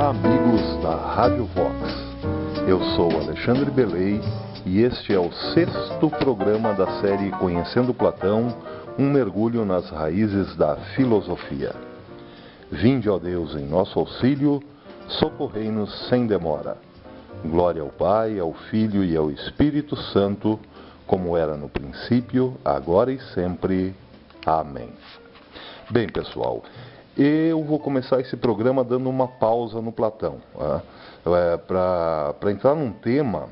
Olá, amigos da Rádio Vox. Eu sou Alexandre Belei e este é o 6º programa da série Conhecendo Platão, um mergulho nas raízes da filosofia. Vinde, ó Deus, em nosso auxílio, socorrei-nos sem demora. Glória ao Pai, ao Filho e ao Espírito Santo, como era no princípio, agora e sempre. Amém. Bem, pessoal, eu vou começar esse programa dando uma pausa no Platão, para entrar num tema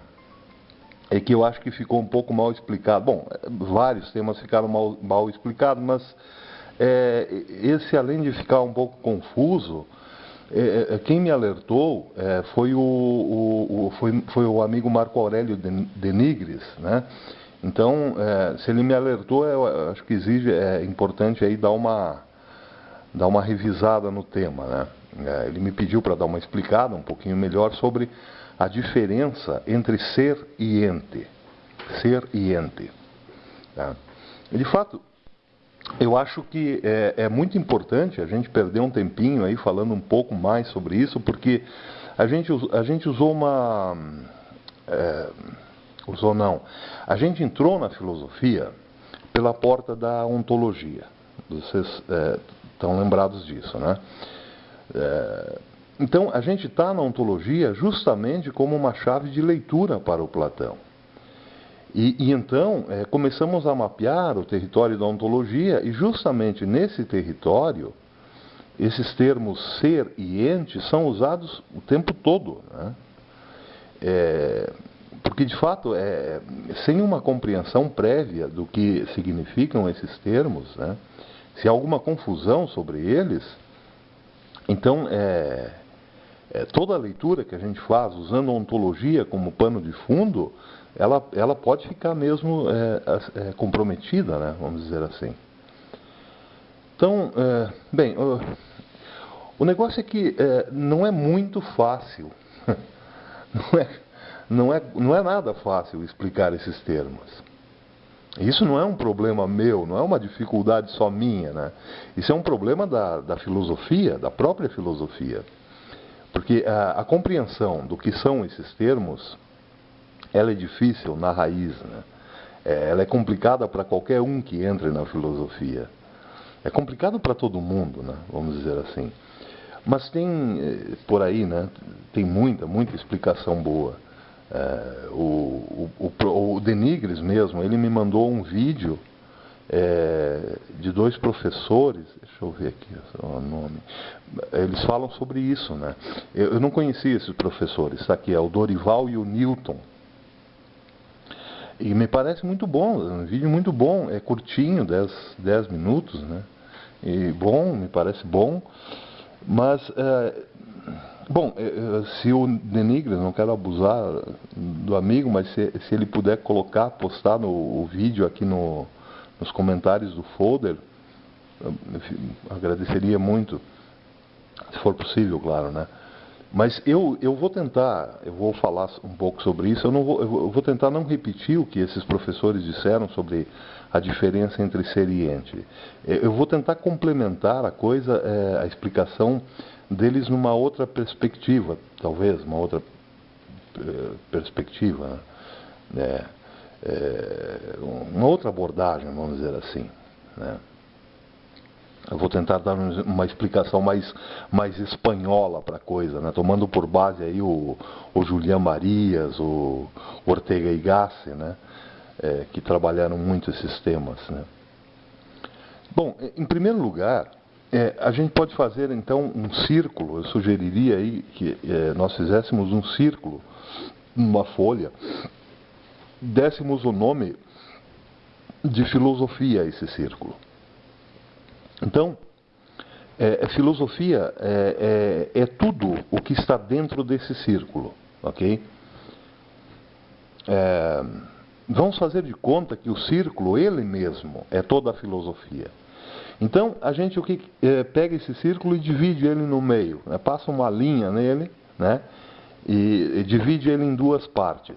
que eu acho que ficou um pouco mal explicado. Bom, vários temas ficaram mal explicados, mas esse, além de ficar um pouco confuso, quem me alertou foi o amigo Marco Aurélio de Nigris, né? Então, se ele me alertou, eu acho que é importante aí dar uma revisada no tema, né? Ele me pediu para dar uma explicada um pouquinho melhor sobre a diferença entre ser e ente. Ser e ente. Tá? E, de fato, eu acho que é muito importante a gente perder um tempinho aí falando um pouco mais sobre isso, porque a gente usou uma... A gente entrou na filosofia pela porta da ontologia. Vocês estão lembrados disso, né? Então, a gente está na ontologia justamente como uma chave de leitura para o Platão. E então, começamos a mapear o território da ontologia e justamente nesse território, esses termos ser e ente são usados o tempo todo, né? Porque, de fato, sem uma compreensão prévia do que significam esses termos, né, se há alguma confusão sobre eles, então toda a leitura que a gente faz usando a ontologia como pano de fundo, ela pode ficar mesmo comprometida, né, vamos dizer assim. Então, bem, o negócio é que não é muito fácil, não é nada fácil explicar esses termos. Isso não é um problema meu, não é uma dificuldade só minha, né? Isso é um problema da filosofia, da própria filosofia. Porque a compreensão do que são esses termos, ela é difícil na raiz, né? Ela é complicada para qualquer um que entre na filosofia. É complicado para todo mundo, né? Vamos dizer assim. Mas tem, por aí, né? Tem muita explicação boa. O de Nigris mesmo, ele me mandou um vídeo de 2 professores, deixa eu ver aqui o nome, eles falam sobre isso, né? Eu não conhecia esses professores, está aqui, é o Dorival e o Newton, e me parece muito bom, um vídeo muito bom, é curtinho, 10 minutos, né? E bom, me parece bom, mas... Bom, se o de Nigris, não quero abusar do amigo, mas se ele puder postar o vídeo aqui nos comentários do folder, eu agradeceria muito, se for possível, claro, né? Mas eu vou falar um pouco sobre isso, eu vou tentar não repetir o que esses professores disseram sobre a diferença entre ser e ente. Eu vou tentar complementar a explicação deles numa outra perspectiva, talvez, uma outra perspectiva, né? Uma outra abordagem, vamos dizer assim, né? Eu vou tentar dar uma explicação mais espanhola para a coisa, né? Tomando por base aí o Julián Marías, o Ortega y Gasset, né? Que trabalharam muito esses temas, né? Bom, em primeiro lugar, a gente pode fazer então um círculo. Eu sugeriria aí que nós fizéssemos um círculo numa folha, dessemos o nome de filosofia a esse círculo. Então, filosofia é tudo o que está dentro desse círculo, ok? Vamos fazer de conta que o círculo, ele mesmo, é toda a filosofia. Então, a gente pega esse círculo e divide ele no meio, né? Passa uma linha nele, né? E divide ele em 2 partes.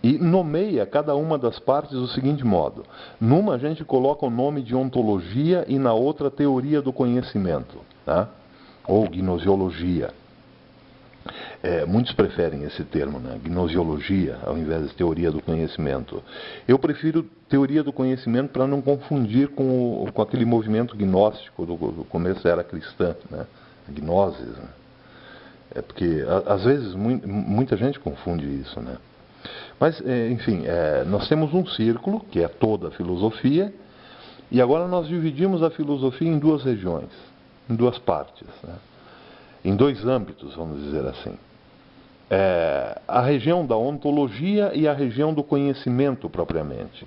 E nomeia cada uma das partes do seguinte modo. Numa a gente coloca o nome de ontologia e na outra teoria do conhecimento, tá? Ou gnosiologia. muitos preferem esse termo, né? Gnosiologia, ao invés de teoria do conhecimento. Eu prefiro teoria do conhecimento para não confundir com aquele movimento gnóstico do começo da era cristã, né? A gnosis, né? Porque às vezes muita gente confunde isso, né? Mas, enfim, nós temos um círculo, que é toda a filosofia, e agora nós dividimos a filosofia em duas regiões, em duas partes, né? Em dois âmbitos, vamos dizer assim. A região da ontologia e a região do conhecimento propriamente.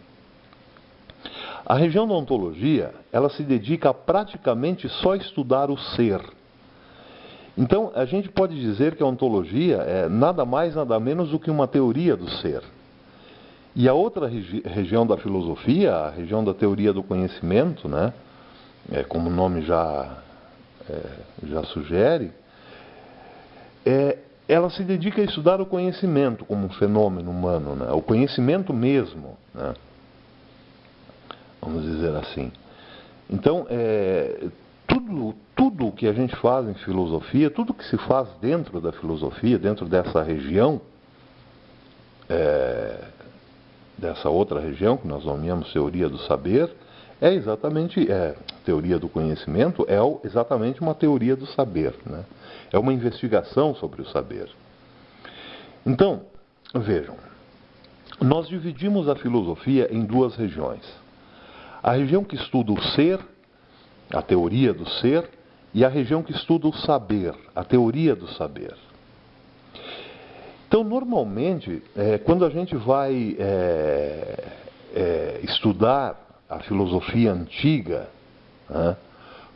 A região da ontologia, ela se dedica a praticamente só estudar o ser. Então, a gente pode dizer que a ontologia é nada mais, nada menos do que uma teoria do ser. E a outra região da filosofia, a região da teoria do conhecimento, né, como o nome já sugere, ela se dedica a estudar o conhecimento como um fenômeno humano, né, o conhecimento mesmo, né, vamos dizer assim. Então, tudo o que a gente faz em filosofia, tudo que se faz dentro da filosofia, dentro dessa região, dessa outra região que nós nomeamos teoria do saber, teoria do conhecimento, exatamente uma teoria do saber, né? É uma investigação sobre o saber. Então, vejam, nós dividimos a filosofia em duas regiões. A região que estuda o ser, a teoria do ser, e a região que estuda o saber, a teoria do saber. Então, normalmente, quando a gente vai estudar a filosofia antiga, né,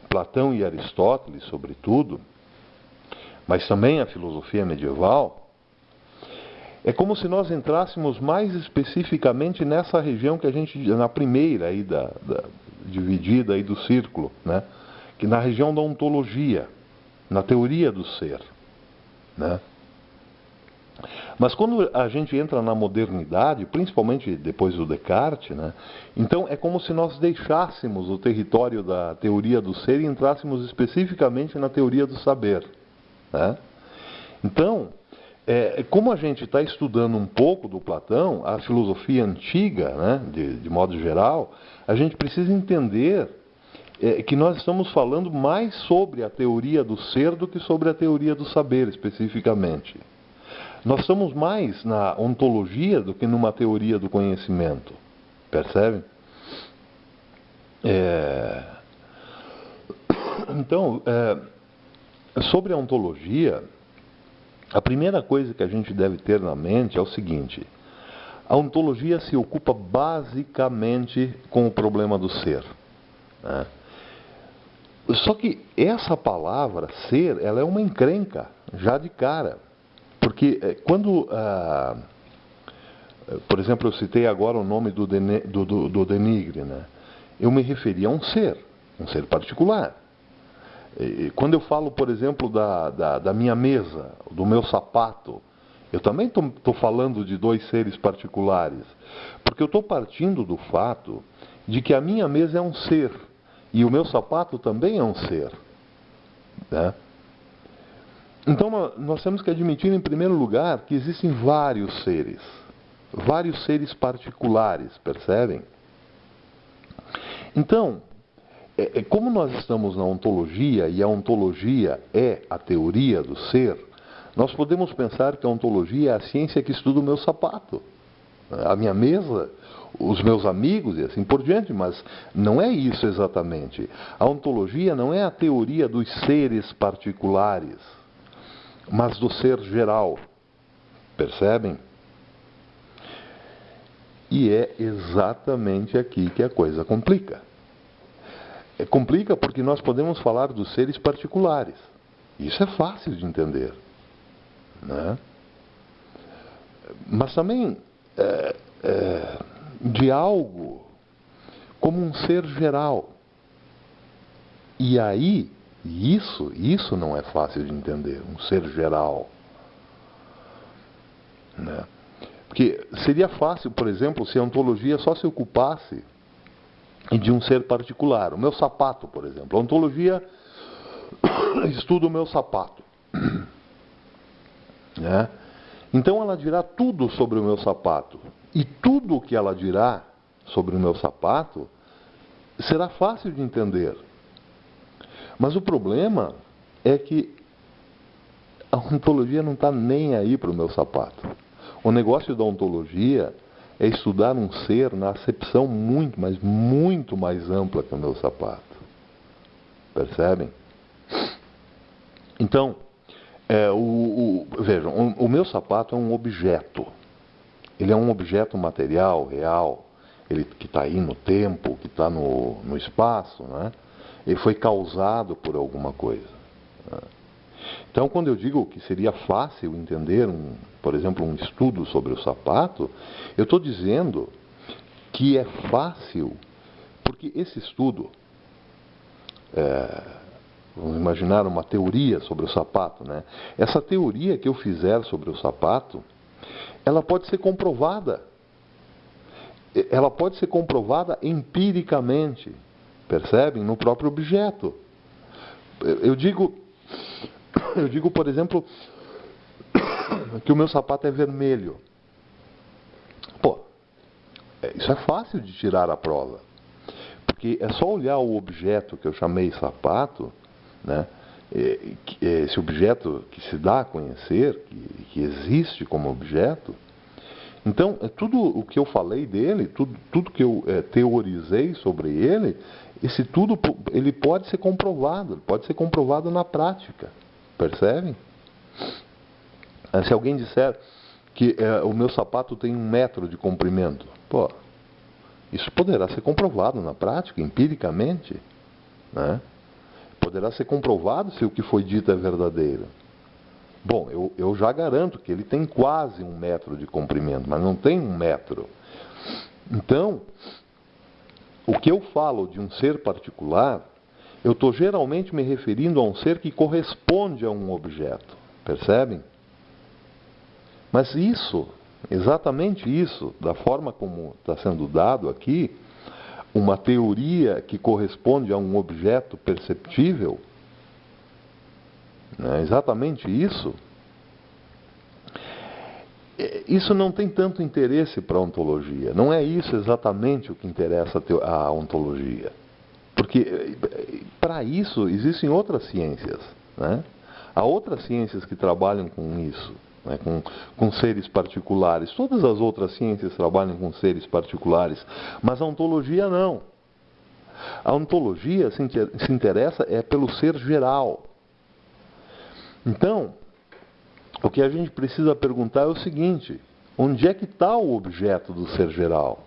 Platão e Aristóteles, sobretudo, mas também a filosofia medieval, é como se nós entrássemos mais especificamente nessa região que a gente, na primeira aí dividida aí do círculo, né, que na região da ontologia, na teoria do ser, né? Mas quando a gente entra na modernidade, principalmente depois do Descartes, né, então é como se nós deixássemos o território da teoria do ser e entrássemos especificamente na teoria do saber, né? Então, como a gente está estudando um pouco do Platão, a filosofia antiga, né, de modo geral, a gente precisa entender que nós estamos falando mais sobre a teoria do ser do que sobre a teoria do saber, especificamente. Nós estamos mais na ontologia do que numa teoria do conhecimento. Percebe? Então, sobre a ontologia, a primeira coisa que a gente deve ter na mente é o seguinte: a ontologia se ocupa basicamente com o problema do ser, né? Só que essa palavra ser, ela é uma encrenca, já de cara. Porque quando, por exemplo, eu citei agora o nome do Denigre, né? Eu me referi a um ser particular. Quando eu falo, por exemplo, da minha mesa, do meu sapato, eu também estou falando de dois seres particulares. Porque eu estou partindo do fato de que a minha mesa é um ser e o meu sapato também é um ser, né? Então nós temos que admitir, em primeiro lugar, que existem vários seres particulares, percebem? Então, como nós estamos na ontologia, e a ontologia é a teoria do ser, nós podemos pensar que a ontologia é a ciência que estuda o meu sapato, a minha mesa, os meus amigos e assim por diante, mas não é isso exatamente. A ontologia não é a teoria dos seres particulares, mas do ser geral. Percebem? E é exatamente aqui que a coisa complica. Complica porque nós podemos falar dos seres particulares. Isso é fácil de entender, né? Mas também de algo como um ser geral. E aí, isso não é fácil de entender, um ser geral, né? Porque seria fácil, por exemplo, se a ontologia só se ocupasse de um ser particular. O meu sapato, por exemplo. A ontologia estuda o meu sapato. né? Então ela dirá tudo sobre o meu sapato. E tudo o que ela dirá sobre o meu sapato será fácil de entender. Mas o problema é que a ontologia não está nem aí para o meu sapato. O negócio da ontologia é estudar um ser na acepção muito, mas muito mais ampla que o meu sapato. Percebem? Então, vejam, o meu sapato é um objeto. Ele é um objeto material, real, ele que está aí no tempo, que está no espaço, né? Ele foi causado por alguma coisa, né? Então, quando eu digo que seria fácil entender, por exemplo, um estudo sobre o sapato, eu estou dizendo que é fácil, porque esse estudo, vamos imaginar uma teoria sobre o sapato, né? Essa teoria que eu fizer sobre o sapato, ela pode ser comprovada. Ela pode ser comprovada empiricamente, percebem? No próprio objeto. Eu digo, por exemplo, que o meu sapato é vermelho. Pô, isso é fácil de tirar à prova. Porque é só olhar o objeto que eu chamei sapato, né? Esse objeto que se dá a conhecer, que existe como objeto. Então, tudo o que eu falei dele, tudo que eu teorizei sobre ele, esse tudo ele pode ser comprovado na prática. Percebem? Se alguém disser que o meu sapato tem 1 metro de comprimento, pô, isso poderá ser comprovado na prática, empiricamente, né? Poderá ser comprovado se o que foi dito é verdadeiro. Bom, eu já garanto que ele tem quase 1 metro de comprimento, mas não tem 1 metro. Então, o que eu falo de um ser particular, eu estou geralmente me referindo a um ser que corresponde a um objeto. Percebem? Mas isso, exatamente isso, da forma como está sendo dado aqui, uma teoria que corresponde a um objeto perceptível, né, exatamente isso, isso não tem tanto interesse para a ontologia. Não é isso exatamente o que interessa a ontologia. Porque para isso existem outras ciências, né? Há outras ciências que trabalham com isso, né? Com seres particulares. Todas as outras ciências trabalham com seres particulares, mas a ontologia não. A ontologia se interessa pelo ser geral. Então, o que a gente precisa perguntar é o seguinte: onde é que está o objeto do ser geral?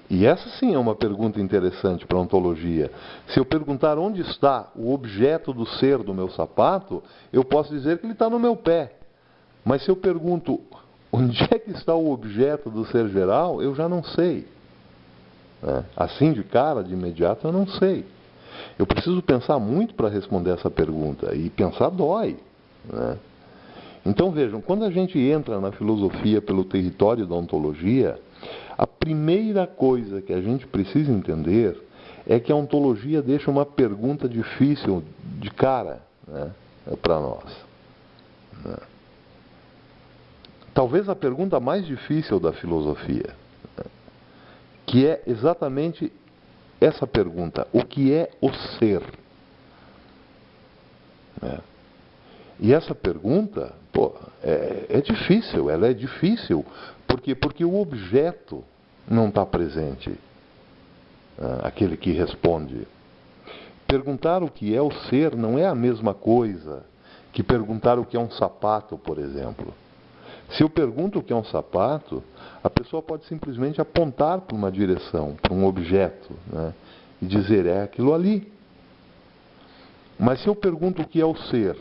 E essa sim é uma pergunta interessante para a ontologia. Se eu perguntar onde está o objeto do ser do meu sapato, eu posso dizer que ele está no meu pé. Mas se eu pergunto onde é que está o objeto do ser geral, eu já não sei. Assim de cara, de imediato, eu não sei. Eu preciso pensar muito para responder essa pergunta. E pensar dói, né? Então vejam, quando a gente entra na filosofia pelo território da ontologia, a primeira coisa que a gente precisa entender é que a ontologia deixa uma pergunta difícil de cara, né, para nós, né? Talvez a pergunta mais difícil da filosofia, né, que é exatamente essa pergunta: o que é o ser? E essa pergunta, é difícil, ela é difícil. Por quê? Porque o objeto não está presente, aquele que responde. Perguntar o que é o ser não é a mesma coisa que perguntar o que é um sapato, por exemplo. Se eu pergunto o que é um sapato, a pessoa pode simplesmente apontar para uma direção, para um objeto, né, e dizer: é aquilo ali. Mas se eu pergunto o que é o ser,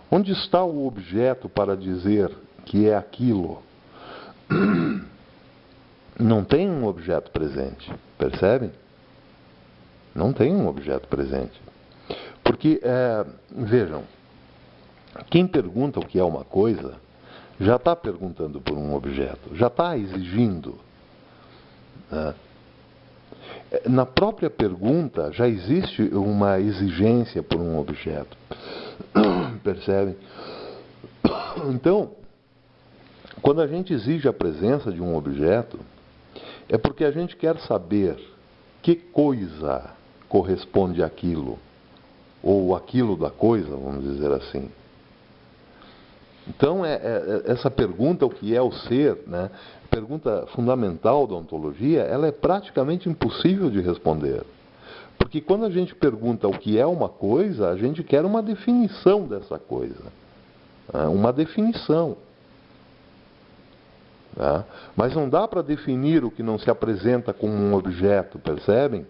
onde está o objeto para dizer que é aquilo? Não tem um objeto presente, percebem? Não tem um objeto presente. Porque, vejam, quem pergunta o que é uma coisa, já está perguntando por um objeto, já está exigindo, né? Na própria pergunta já existe uma exigência por um objeto. Percebem? Então, quando a gente exige a presença de um objeto, é porque a gente quer saber que coisa corresponde àquilo, ou aquilo da coisa, vamos dizer assim. Então, essa pergunta, o que é o ser, né, pergunta fundamental da ontologia, ela é praticamente impossível de responder. Porque quando a gente pergunta o que é uma coisa, a gente quer uma definição dessa coisa. Né, uma definição. Né? Mas não dá para definir o que não se apresenta como um objeto, percebem?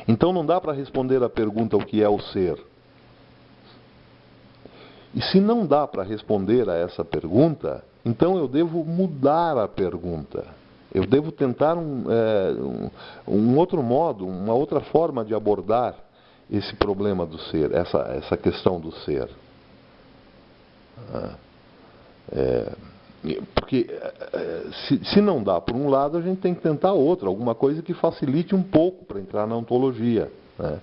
Então não dá para responder a pergunta o que é o ser. E se não dá para responder a essa pergunta, então eu devo mudar a pergunta. Eu devo tentar um outro modo, uma outra forma de abordar esse problema do ser, essa questão do ser. Porque se não dá por um lado, a gente tem que tentar outro, alguma coisa que facilite um pouco para entrar na ontologia. Né?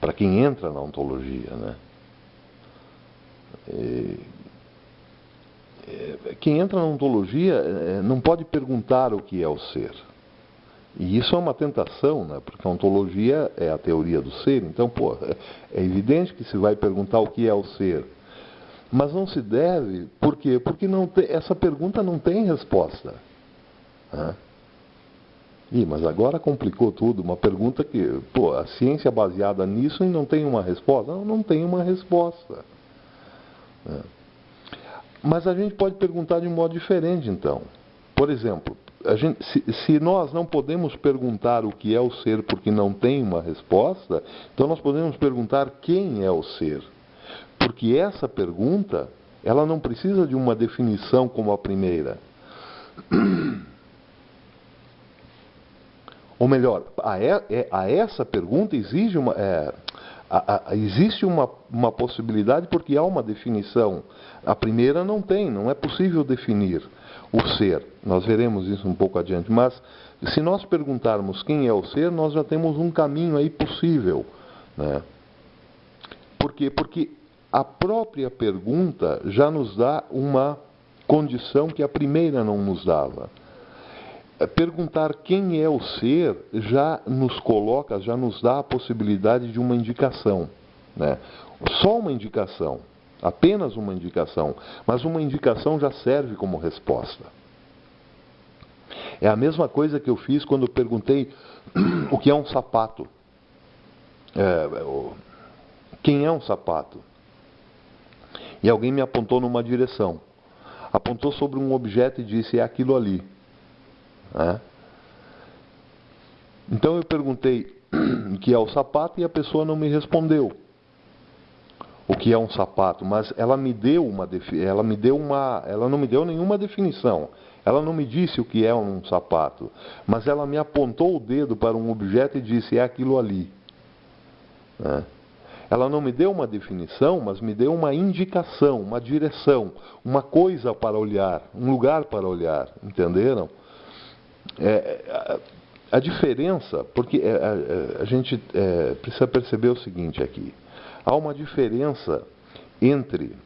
Para quem entra na ontologia, né? Quem entra na ontologia não pode perguntar o que é o ser. E isso é uma tentação, né? Porque a ontologia é a teoria do ser. Então, é evidente que se vai perguntar o que é o ser. Mas não se deve, por quê? Porque essa pergunta não tem resposta. Né? Mas agora complicou tudo. Uma pergunta que, a ciência é baseada nisso e não tem uma resposta? Não tem uma resposta. Mas a gente pode perguntar de um modo diferente, então. Por exemplo, se nós não podemos perguntar o que é o ser porque não tem uma resposta, então nós podemos perguntar quem é o ser. Porque essa pergunta, ela não precisa de uma definição como a primeira. Ou melhor, a essa pergunta existe uma possibilidade porque há uma definição. A primeira não tem, não é possível definir o ser. Nós veremos isso um pouco adiante. Mas se nós perguntarmos quem é o ser, nós já temos um caminho aí possível. Né? Por quê? Porque a própria pergunta já nos dá uma condição que a primeira não nos dava. Perguntar quem é o ser já nos coloca, já nos dá a possibilidade de uma indicação. Né? Só uma indicação, apenas uma indicação, mas uma indicação já serve como resposta. É a mesma coisa que eu fiz quando eu perguntei o que é um sapato. Quem é um sapato? E alguém me apontou numa direção. Apontou sobre um objeto e disse, é aquilo ali. Então eu perguntei o que é o sapato e a pessoa não me respondeu o que é um sapato, mas ela não me deu nenhuma definição. Ela não me disse o que é um sapato, mas ela me apontou o dedo para um objeto e disse, é aquilo ali. Ela não me deu uma definição, mas me deu uma indicação, uma direção, uma coisa para olhar, um lugar para olhar, entenderam? A diferença, porque a gente precisa perceber o seguinte aqui. Há uma diferença entre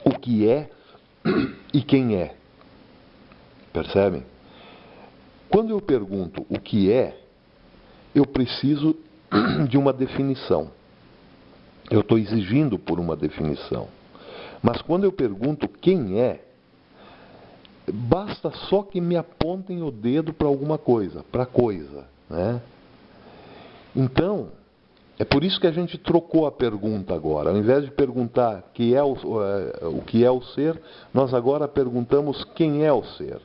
o que é e quem é. Percebem? Quando eu pergunto o que é, eu preciso de uma definição. Eu estou exigindo por uma definição. Mas quando eu pergunto quem é, basta só que me apontem o dedo para alguma coisa, para coisa. Né? Então, é por isso que a gente trocou a pergunta agora. Ao invés de perguntar o que é o ser, nós agora perguntamos quem é o ser.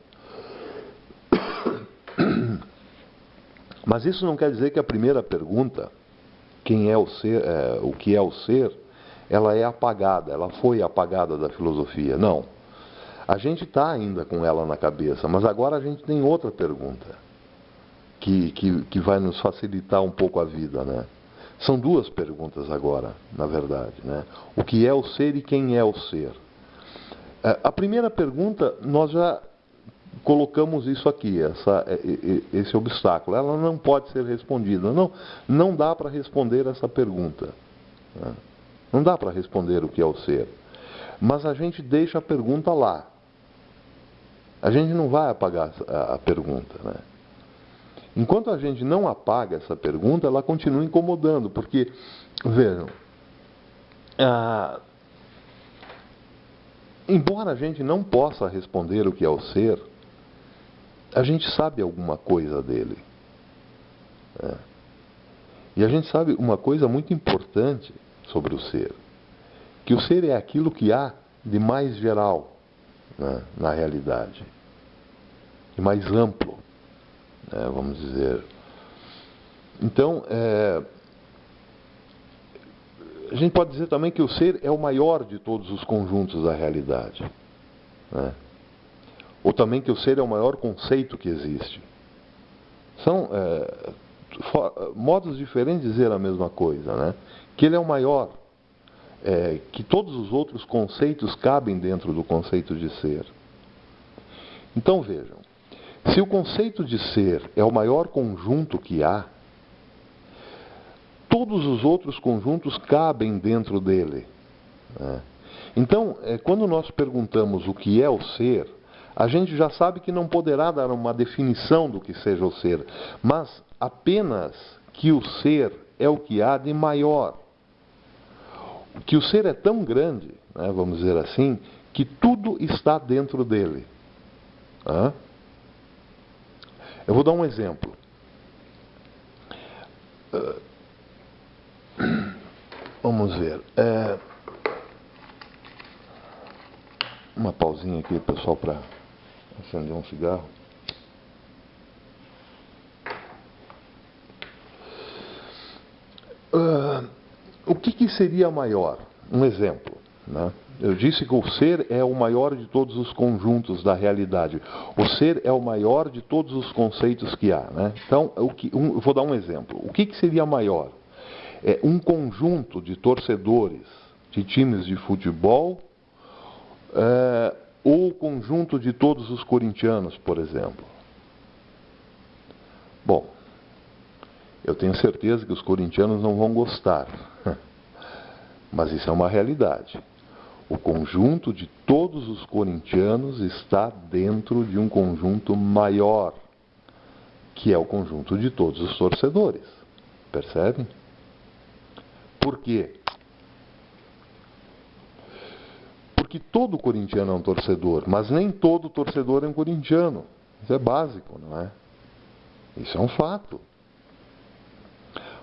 Mas isso não quer dizer que a primeira pergunta, quem é o ser, o que é o ser, ela é apagada, ela foi apagada da filosofia. Não. A gente está ainda com ela na cabeça, mas agora a gente tem outra pergunta que vai nos facilitar um pouco a vida, né? São duas perguntas agora, na verdade, né? O que é o ser e quem é o ser? A primeira pergunta nós já colocamos isso aqui, esse obstáculo. Ela não pode ser respondida. Não dá para responder essa pergunta. Né? Não dá para responder o que é o ser. Mas a gente deixa a pergunta lá. A gente não vai apagar a pergunta. Né? Enquanto a gente não apaga essa pergunta, ela continua incomodando. Porque, vejam, embora a gente não possa responder o que é o ser, a gente sabe alguma coisa dele. Né? E a gente sabe uma coisa muito importante sobre o ser. Que o ser é aquilo que há de mais geral, né, na realidade. De mais amplo, né, vamos dizer. Então, a gente pode dizer também que o ser é o maior de todos os conjuntos da realidade. Né? Ou também que o ser é o maior conceito que existe. São modos diferentes de dizer a mesma coisa. Né? Que ele é o maior. Que todos os outros conceitos cabem dentro do conceito de ser. Então vejam, se o conceito de ser é o maior conjunto que há, todos os outros conjuntos cabem dentro dele. Né? Então, quando nós perguntamos o que é o ser, a gente já sabe que não poderá dar uma definição do que seja o ser, mas apenas que o ser é o que há de maior. Que o ser é tão grande, né, vamos dizer assim, que tudo está dentro dele. Eu vou dar um exemplo. Vamos ver. Uma pausinha aqui, pessoal, para acender um cigarro. O que seria maior? Um exemplo. Né? Eu disse que o ser é o maior de todos os conjuntos da realidade. O ser é o maior de todos os conceitos que há. Né? Então, eu vou dar um exemplo. O que seria maior? É um conjunto de torcedores de times de futebol ou o conjunto de todos os corintianos, por exemplo? Bom, eu tenho certeza que os corintianos não vão gostar. Mas isso é uma realidade. O conjunto de todos os corintianos está dentro de um conjunto maior, que é o conjunto de todos os torcedores. Percebem? Por quê? Porque todo corintiano é um torcedor, mas nem todo torcedor é um corintiano. Isso é básico, não é? Isso é um fato.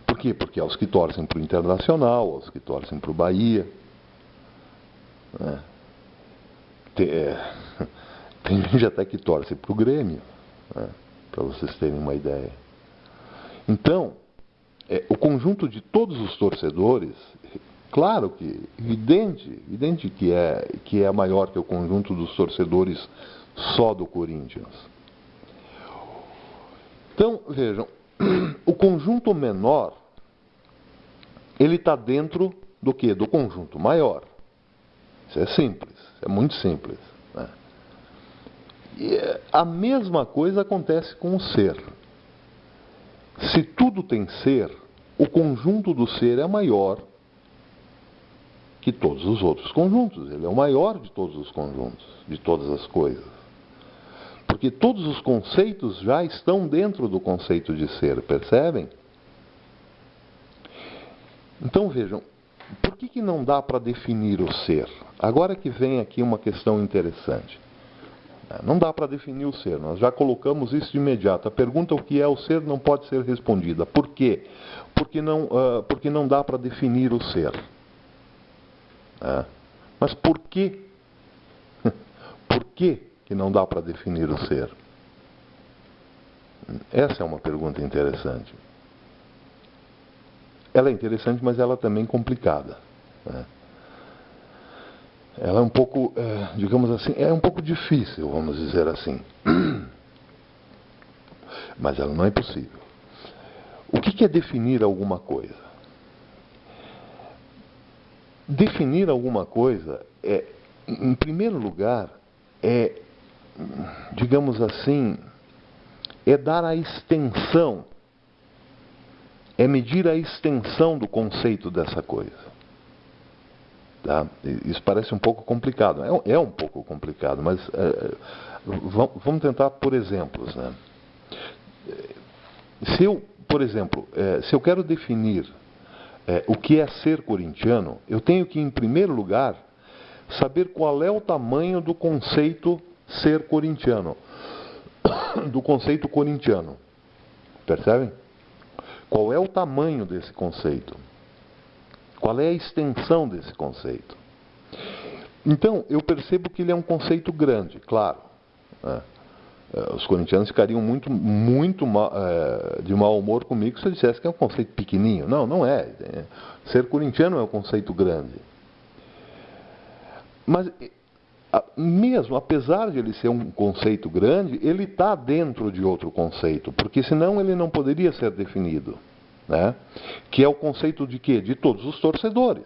Por quê? Porque há os que torcem para o Internacional, há os que torcem para o Bahia. Tem gente até que torce para o Grêmio, né? Para vocês terem uma ideia. Então, o conjunto de todos os torcedores, claro que, evidente que é maior que o conjunto dos torcedores só do Corinthians. Então, vejam, o conjunto menor, ele está dentro do quê? Do conjunto maior. Isso é simples, é muito simples. Né? E a mesma coisa acontece com o ser. Se tudo tem ser, o conjunto do ser é maior que todos os outros conjuntos. Ele é o maior de todos os conjuntos, de todas as coisas. Porque todos os conceitos já estão dentro do conceito de ser, percebem? Então vejam, por que não dá para definir o ser? Agora que vem aqui uma questão interessante. Não dá para definir o ser, nós já colocamos isso de imediato. A pergunta o que é o ser não pode ser respondida. Por quê? Porque não dá para definir o ser. Mas por quê? Por que não dá para definir o ser? Essa é uma pergunta interessante. Ela é interessante, mas ela também é complicada. Né? Ela é um pouco, digamos assim, é um pouco difícil, vamos dizer assim. Mas ela não é impossível. O que é definir alguma coisa? Definir alguma coisa, em primeiro lugar, é digamos assim, é dar a extensão, é medir a extensão do conceito dessa coisa. Tá? Isso parece um pouco complicado. É um pouco complicado, mas vamos tentar por exemplos. Né? Por exemplo, se eu quero definir o que é ser corintiano, eu tenho que, em primeiro lugar, saber qual é o tamanho do conceito ser corintiano, do conceito corintiano. Percebem? Qual é o tamanho desse conceito? Qual é a extensão desse conceito? Então, eu percebo que ele é um conceito grande, claro. Né? Os corintianos ficariam muito de mau humor comigo se eu dissesse que é um conceito pequenininho. Não, não é. Ser corintiano é um conceito grande. Mas, mesmo apesar de ele ser um conceito grande, ele está dentro de outro conceito, porque senão ele não poderia ser definido. Né? Que é o conceito de quê? De todos os torcedores.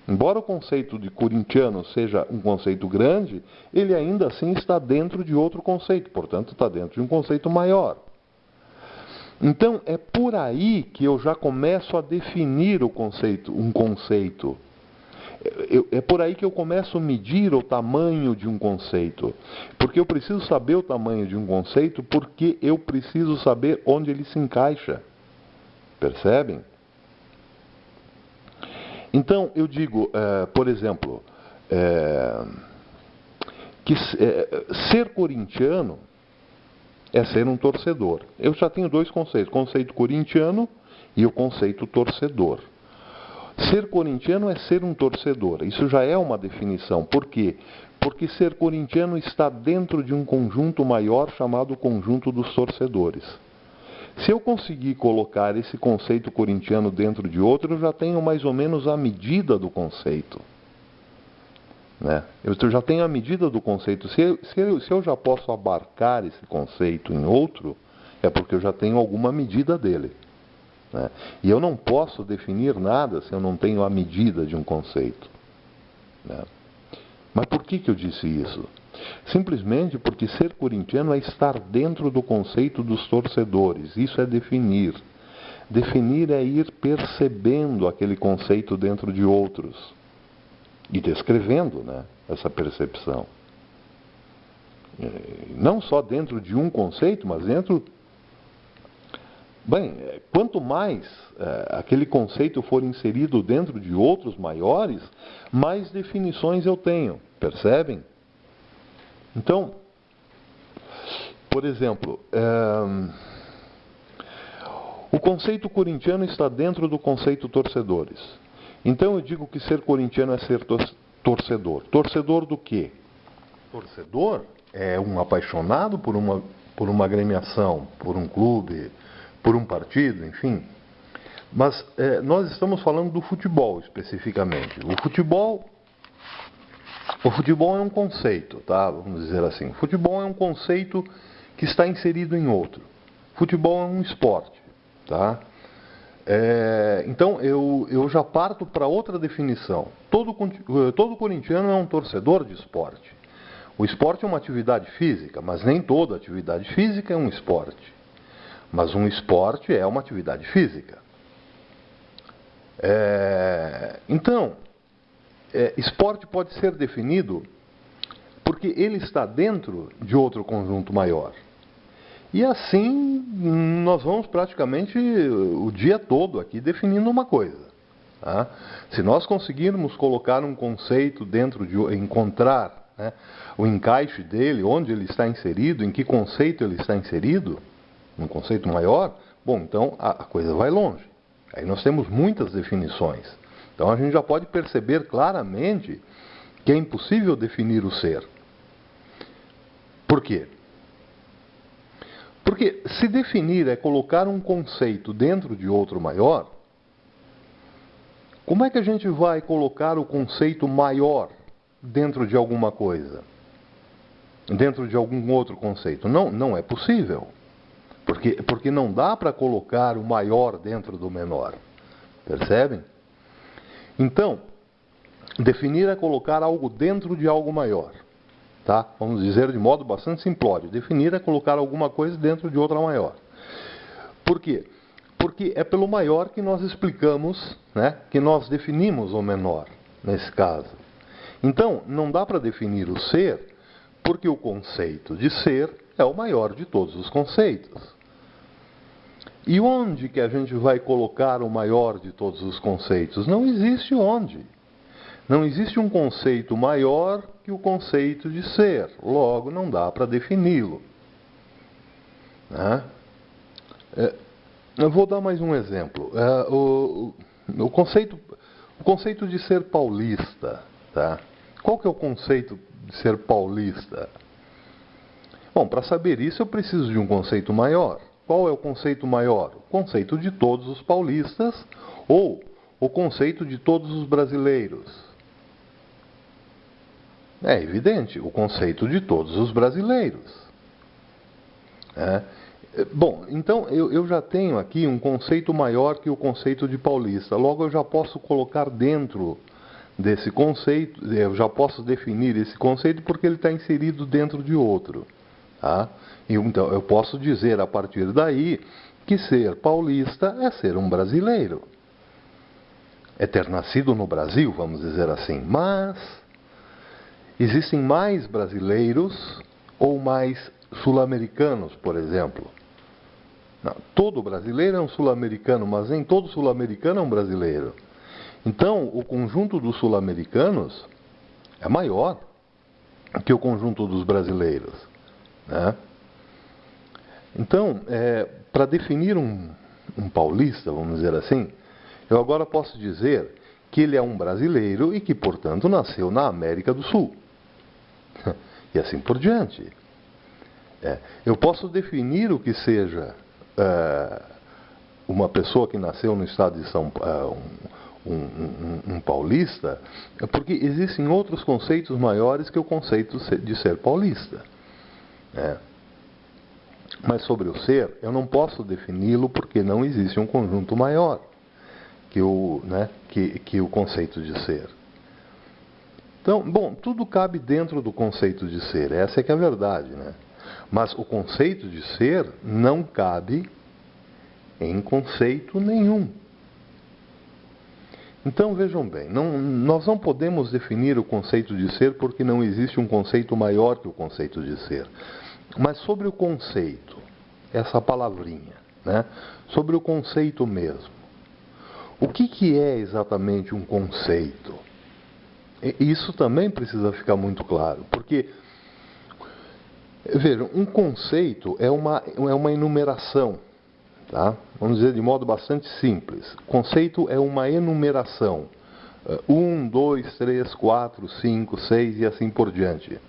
Embora o conceito de corintiano seja um conceito grande, ele ainda assim está dentro de outro conceito, portanto está dentro de um conceito maior. Então é por aí que eu já começo a definir um conceito. É por aí que eu começo a medir o tamanho de um conceito. Porque eu preciso saber o tamanho de um conceito, porque eu preciso saber onde ele se encaixa. Percebem? Então, eu digo, por exemplo, que ser corintiano é ser um torcedor. Eu já tenho dois conceitos, o conceito corintiano e o conceito torcedor. Ser corintiano é ser um torcedor, isso já é uma definição. Por quê? Porque ser corintiano está dentro de um conjunto maior chamado conjunto dos torcedores. Se eu conseguir colocar esse conceito corintiano dentro de outro, eu já tenho mais ou menos a medida do conceito. Né? Eu já tenho a medida do conceito. Se eu já posso abarcar esse conceito em outro, é porque eu já tenho alguma medida dele. Né? E eu não posso definir nada se eu não tenho a medida de um conceito. Né? Mas por que eu disse isso? Simplesmente porque ser corintiano é estar dentro do conceito dos torcedores. Isso é definir. Definir é ir percebendo aquele conceito dentro de outros. E descrevendo, né, essa percepção. Não só dentro de um conceito, mas dentro... Bem, quanto mais aquele conceito for inserido dentro de outros maiores, mais definições eu tenho. Percebem? Então, por exemplo, o conceito corintiano está dentro do conceito torcedores. Então eu digo que ser corintiano é ser torcedor. Torcedor do quê? Torcedor é um apaixonado por uma agremiação, por um clube, por um partido, enfim. Mas nós estamos falando do futebol especificamente. O futebol é um conceito, tá? Vamos dizer assim. O futebol é um conceito que está inserido em outro. Futebol é um esporte, tá? Então eu já parto para outra definição. Todo corintiano é um torcedor de esporte. O esporte é uma atividade física, mas nem toda atividade física é um esporte. Mas um esporte é uma atividade física. Então, esporte pode ser definido porque ele está dentro de outro conjunto maior. E assim nós vamos praticamente o dia todo aqui definindo uma coisa. Tá? Se nós conseguirmos colocar um conceito dentro de... encontrar, né, o encaixe dele, onde ele está inserido, em que conceito ele está inserido, num conceito maior, bom, então a coisa vai longe. Aí nós temos muitas definições. Então a gente já pode perceber claramente que é impossível definir o ser. Por quê? Porque se definir é colocar um conceito dentro de outro maior, como é que a gente vai colocar o conceito maior dentro de alguma coisa? Dentro de algum outro conceito? Não é possível. Porque não dá para colocar o maior dentro do menor. Percebem? Então, definir é colocar algo dentro de algo maior. Tá? Vamos dizer de modo bastante simplório. Definir é colocar alguma coisa dentro de outra maior. Por quê? Porque é pelo maior que nós explicamos, né, que nós definimos o menor, nesse caso. Então, não dá para definir o ser, porque o conceito de ser é o maior de todos os conceitos. E onde que a gente vai colocar o maior de todos os conceitos? Não existe onde. Não existe um conceito maior que o conceito de ser. Logo, não dá para defini-lo. Né? Eu vou dar mais um exemplo. O conceito de ser paulista. Tá? Qual que é o conceito de ser paulista? Bom, para saber isso eu preciso de um conceito maior. Qual é o conceito maior? O conceito de todos os paulistas ou o conceito de todos os brasileiros. É evidente, o conceito de todos os brasileiros. Bom, então eu já tenho aqui um conceito maior que o conceito de paulista. Logo eu já posso colocar dentro desse conceito, eu já posso definir esse conceito porque ele está inserido dentro de outro. Tá? Então eu posso dizer a partir daí que ser paulista é ser um brasileiro. É ter nascido no Brasil, vamos dizer assim. Mas existem mais brasileiros ou mais sul-americanos, por exemplo. Não, todo brasileiro é um sul-americano, mas nem todo sul-americano é um brasileiro. Então, o conjunto dos sul-americanos é maior que o conjunto dos brasileiros. Né? Então, para definir um paulista, vamos dizer assim, eu agora posso dizer que ele é um brasileiro e que, portanto, nasceu na América do Sul. E assim por diante. Eu posso definir o que seja uma pessoa que nasceu no estado de São Paulo, um paulista, porque existem outros conceitos maiores que o conceito de ser paulista. Mas sobre o ser, eu não posso defini-lo porque não existe um conjunto maior que o conceito de ser. Então, bom, tudo cabe dentro do conceito de ser, essa é que é a verdade, né? Mas o conceito de ser não cabe em conceito nenhum. Então, vejam bem, nós não podemos definir o conceito de ser porque não existe um conceito maior que o conceito de ser. Mas sobre o conceito, essa palavrinha, né? Sobre o conceito mesmo. O que é exatamente um conceito? Isso também precisa ficar muito claro, porque, vejam, um conceito é uma enumeração, tá? Vamos dizer de modo bastante simples. Conceito é uma enumeração. 1, 2, 3, 4, 5, 6 e assim por diante.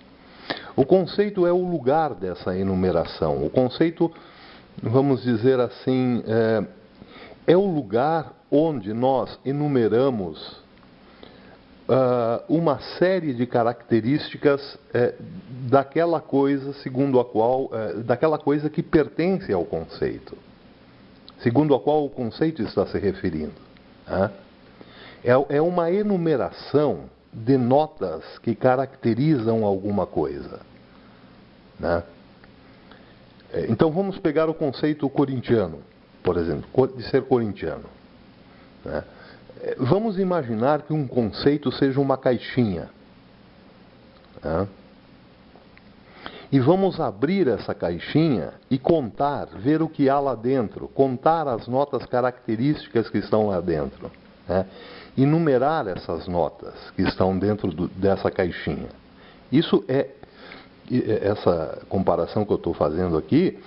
O conceito é o lugar dessa enumeração. O conceito, vamos dizer assim, é o lugar onde nós enumeramos uma série de características daquela coisa segundo a qual, daquela coisa que pertence ao conceito, segundo a qual o conceito está se referindo. É uma enumeração de notas que caracterizam alguma coisa. Né? Então vamos pegar o conceito corintiano, por exemplo, de ser corintiano. Né? Vamos imaginar que um conceito seja uma caixinha. Né? E vamos abrir essa caixinha e contar, ver o que há lá dentro, contar as notas características que estão lá dentro. Né? E numerar essas notas que estão dentro dessa caixinha. Essa comparação que eu estou fazendo aqui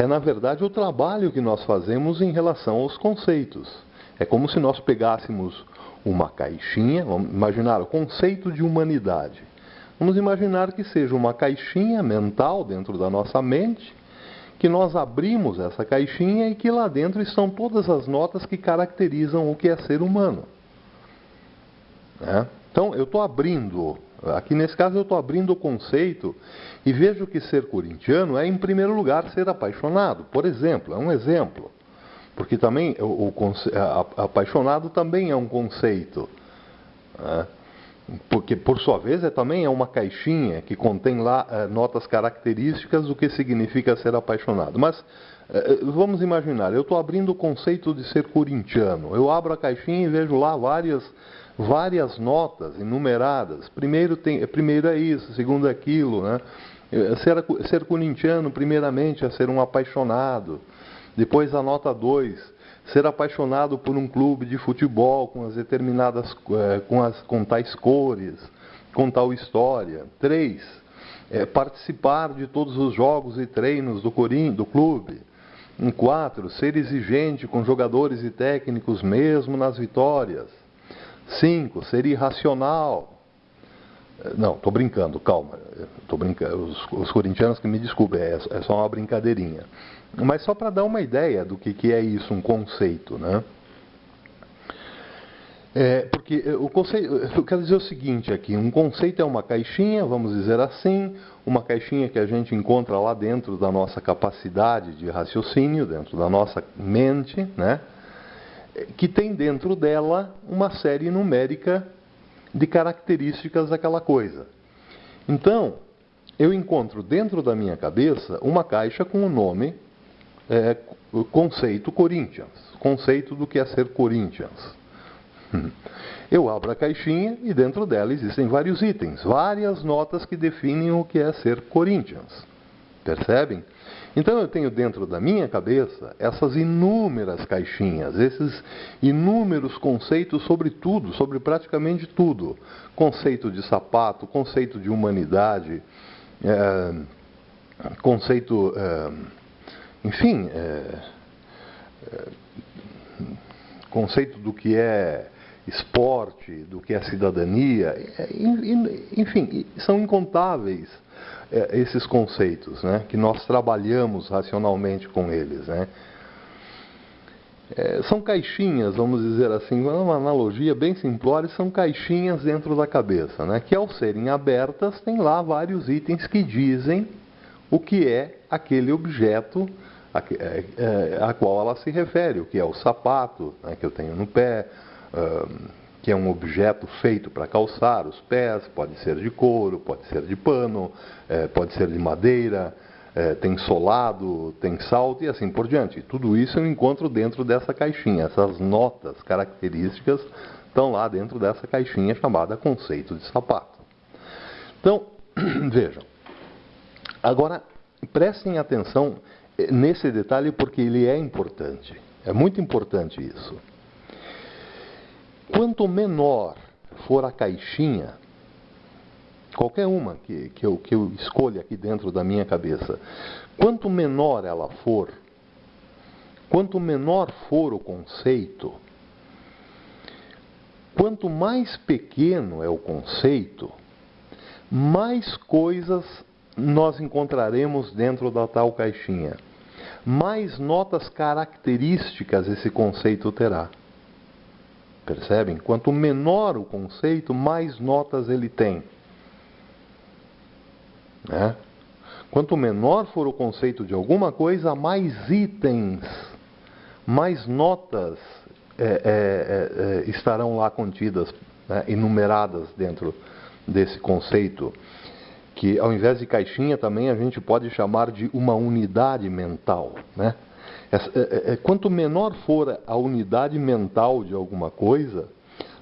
na verdade, o trabalho que nós fazemos em relação aos conceitos. É como se nós pegássemos uma caixinha, vamos imaginar o conceito de humanidade. Vamos imaginar que seja uma caixinha mental dentro da nossa mente, que nós abrimos essa caixinha e que lá dentro estão todas as notas que caracterizam o que é ser humano. Então, eu estou abrindo, aqui nesse caso eu estou abrindo o conceito e vejo que ser corintiano é, em primeiro lugar, ser apaixonado. Por exemplo, é um exemplo. Porque também apaixonado também é um conceito. porque por sua vez também é uma caixinha que contém lá notas características do que significa ser apaixonado. Mas vamos imaginar, eu estou abrindo o conceito de ser corintiano. Eu abro a caixinha e vejo lá várias notas enumeradas. Primeiro é isso, segundo é aquilo, né? Ser corintiano, primeiramente, é ser um apaixonado. Depois a nota 2, ser apaixonado por um clube de futebol com as determinadas, com tais cores, com tal história. 3, participar de todos os jogos e treinos do clube. 4, ser exigente com jogadores e técnicos mesmo nas vitórias. 5, ser irracional. Não, estou brincando, calma. Tô brincando. Os corintianos que me desculpem, é só uma brincadeirinha. Mas só para dar uma ideia do que é isso, um conceito, né? Porque o conceito, eu quero dizer o seguinte aqui, um conceito é uma caixinha, vamos dizer assim, uma caixinha que a gente encontra lá dentro da nossa capacidade de raciocínio, dentro da nossa mente, né? Que tem dentro dela uma série numérica de características daquela coisa. Então, eu encontro dentro da minha cabeça uma caixa com o nome conceito Corinthians, conceito do que é ser Corinthians. Eu abro a caixinha e dentro dela existem vários itens, várias notas que definem o que é ser Corinthians. Percebem? Então eu tenho dentro da minha cabeça essas inúmeras caixinhas, esses inúmeros conceitos sobre tudo, sobre praticamente tudo. Conceito de sapato, conceito de humanidade, conceito, enfim, conceito do que é esporte, do que é cidadania, enfim, são incontáveis esses conceitos, né, que nós trabalhamos racionalmente com eles, né. São caixinhas, vamos dizer assim, uma analogia bem simplória, são caixinhas dentro da cabeça, né, que ao serem abertas tem lá vários itens que dizem o que é aquele objeto a qual ela se refere, o que é o sapato, né, que eu tenho no pé, que é um objeto feito para calçar os pés, pode ser de couro, pode ser de pano, pode ser de madeira, tem solado, tem salto e assim por diante. Tudo isso eu encontro dentro dessa caixinha. Essas notas características estão lá dentro dessa caixinha chamada conceito de sapato. Então, vejam. Agora, prestem atenção nesse detalhe porque ele é importante. É muito importante isso. Quanto menor for a caixinha, qualquer uma que eu escolha aqui dentro da minha cabeça, quanto menor ela for, quanto menor for o conceito, quanto mais pequeno é o conceito, mais coisas nós encontraremos dentro da tal caixinha. Mais notas características esse conceito terá. Percebem? Quanto menor o conceito, mais notas ele tem. Né? Quanto menor for o conceito de alguma coisa, mais itens, mais notas estarão lá contidas, né, enumeradas dentro desse conceito, que ao invés de caixinha também a gente pode chamar de uma unidade mental, né? Quanto menor for a unidade mental de alguma coisa,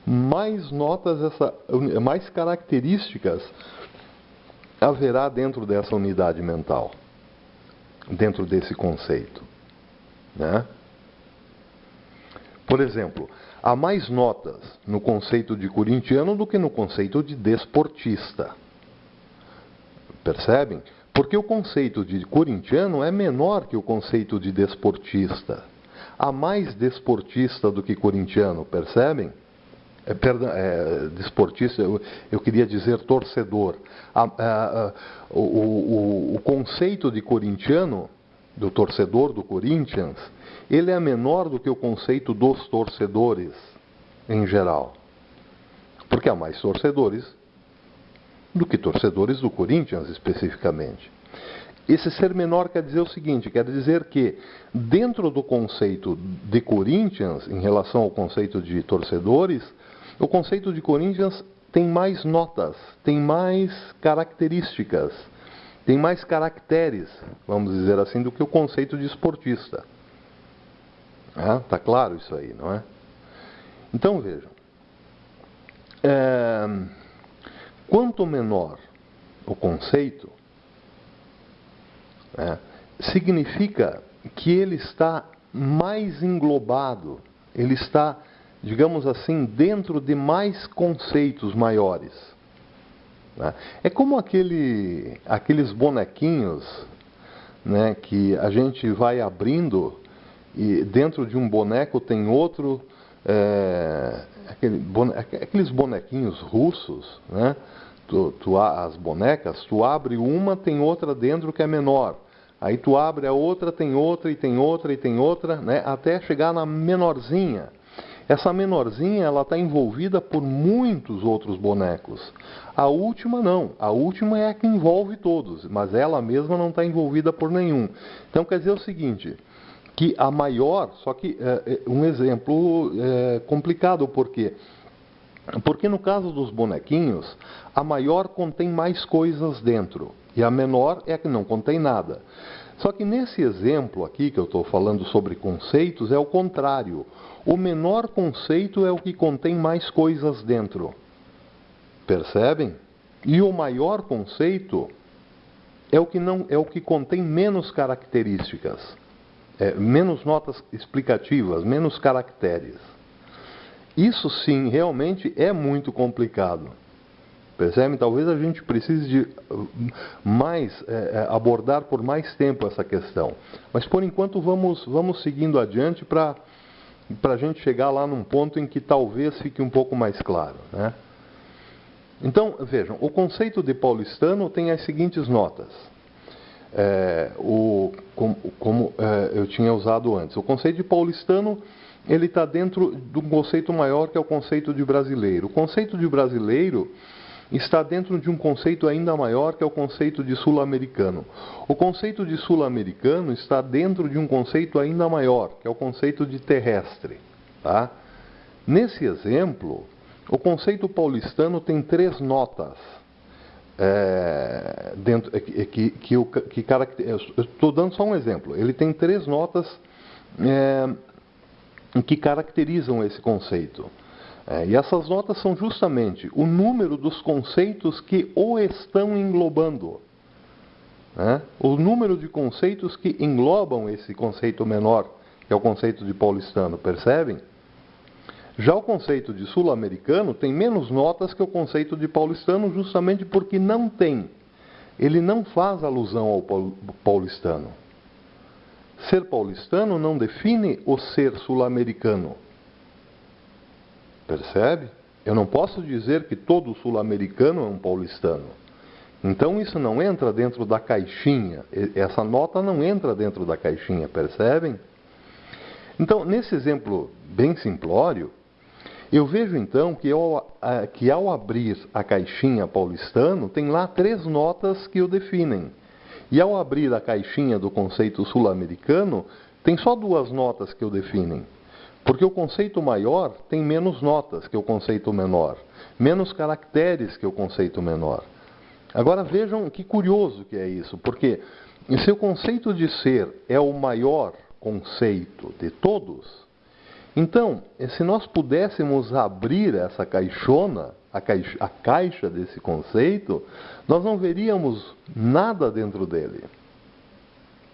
mais notas, mais características haverá dentro dessa unidade mental, dentro desse conceito, né? Por exemplo, há mais notas no conceito de corintiano do que no conceito de desportista. Percebem? Porque o conceito de corintiano é menor que o conceito de desportista. Há mais desportista do que corintiano, percebem? Desportista, eu queria dizer torcedor. O conceito de corintiano, do torcedor do Corinthians, ele é menor do que o conceito dos torcedores em geral. Porque há mais torcedores do que torcedores do Corinthians especificamente. Esse ser menor quer dizer o seguinte, quer dizer que dentro do conceito de Corinthians, em relação ao conceito de torcedores, o conceito de Corinthians tem mais notas, tem mais características, tem mais caracteres, vamos dizer assim, do que o conceito de esportista. Tá claro isso aí, não é? Então vejam, quanto menor o conceito, significa que ele está mais englobado, ele está, digamos assim, dentro de mais conceitos maiores. É como aqueles bonequinhos, né, que a gente vai abrindo e dentro de um boneco tem outro, aqueles bonequinhos russos, né? As bonecas, tu abre uma, tem outra dentro que é menor. Aí tu abre a outra, tem outra, e tem outra, e tem outra, né? Até chegar na menorzinha. Essa menorzinha, ela está envolvida por muitos outros bonecos. A última não. A última é a que envolve todos, mas ela mesma não está envolvida por nenhum. Então quer dizer o seguinte, que a maior, só que um exemplo complicado, por quê? Porque no caso dos bonequinhos, a maior contém mais coisas dentro e a menor é a que não contém nada. Só que nesse exemplo aqui que eu estou falando sobre conceitos é o contrário. O menor conceito é o que contém mais coisas dentro. Percebem? E o maior conceito é o que contém menos características, menos notas explicativas, menos caracteres. Isso sim, realmente é muito complicado. Percebe? Talvez a gente precise de abordar por mais tempo essa questão. Mas por enquanto vamos seguindo adiante para a gente chegar lá num ponto em que talvez fique um pouco mais claro, né? Então, vejam, o conceito de paulistano tem as seguintes notas. Como eu tinha usado antes. O conceito de paulistano, ele está dentro de um conceito maior que é o conceito de brasileiro. O conceito de brasileiro está dentro de um conceito ainda maior que é o conceito de sul-americano. O conceito de sul-americano está dentro de um conceito ainda maior, que é o conceito de terrestre. Tá? Nesse exemplo, o conceito paulistano tem 3 notas. Eu estou dando só um exemplo. Ele tem 3 notas que caracterizam esse conceito. E essas notas são justamente o número dos conceitos que o estão englobando. O número de conceitos que englobam esse conceito menor, que é o conceito de paulistano, percebem? Já o conceito de sul-americano tem menos notas que o conceito de paulistano, justamente porque não tem. Ele não faz alusão ao paulistano. Ser paulistano não define o ser sul-americano. Percebe? Eu não posso dizer que todo sul-americano é um paulistano. Então isso não entra dentro da caixinha. Essa nota não entra dentro da caixinha, percebem? Então, nesse exemplo bem simplório, eu vejo então que ao abrir a caixinha paulistano, tem lá 3 notas que o definem. E ao abrir a caixinha do conceito sul-americano, tem só 2 notas que o definem. Porque o conceito maior tem menos notas que o conceito menor, menos caracteres que o conceito menor. Agora vejam que curioso que é isso, porque se o conceito de ser é o maior conceito de todos, então, se nós pudéssemos abrir essa caixona, a caixa desse conceito, nós não veríamos nada dentro dele,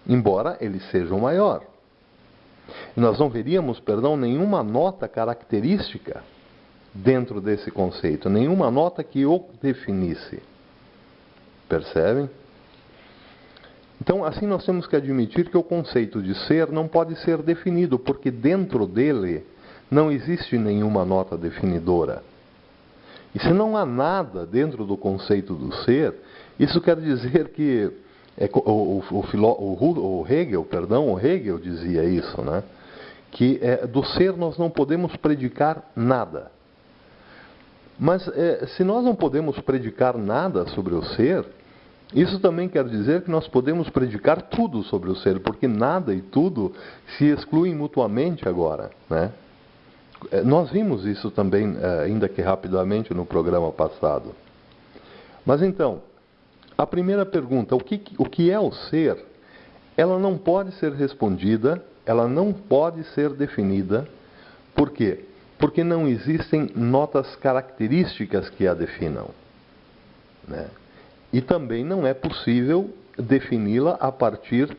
embora ele seja o maior. E nós não veríamos, nenhuma nota característica dentro desse conceito, nenhuma nota que o definisse. Percebem? Então, assim nós temos que admitir que o conceito de ser não pode ser definido, porque dentro dele não existe nenhuma nota definidora. E se não há nada dentro do conceito do ser, isso quer dizer que o Hegel dizia isso, né? Que do ser nós não podemos predicar nada. Mas se nós não podemos predicar nada sobre o ser, isso também quer dizer que nós podemos predicar tudo sobre o ser, porque nada e tudo se excluem mutuamente agora, né? Nós vimos isso também, ainda que rapidamente, no programa passado. Mas então, a primeira pergunta, o que é o ser, ela não pode ser respondida, ela não pode ser definida. Por quê? Porque não existem notas características que a definam, né? E também não é possível defini-la a partir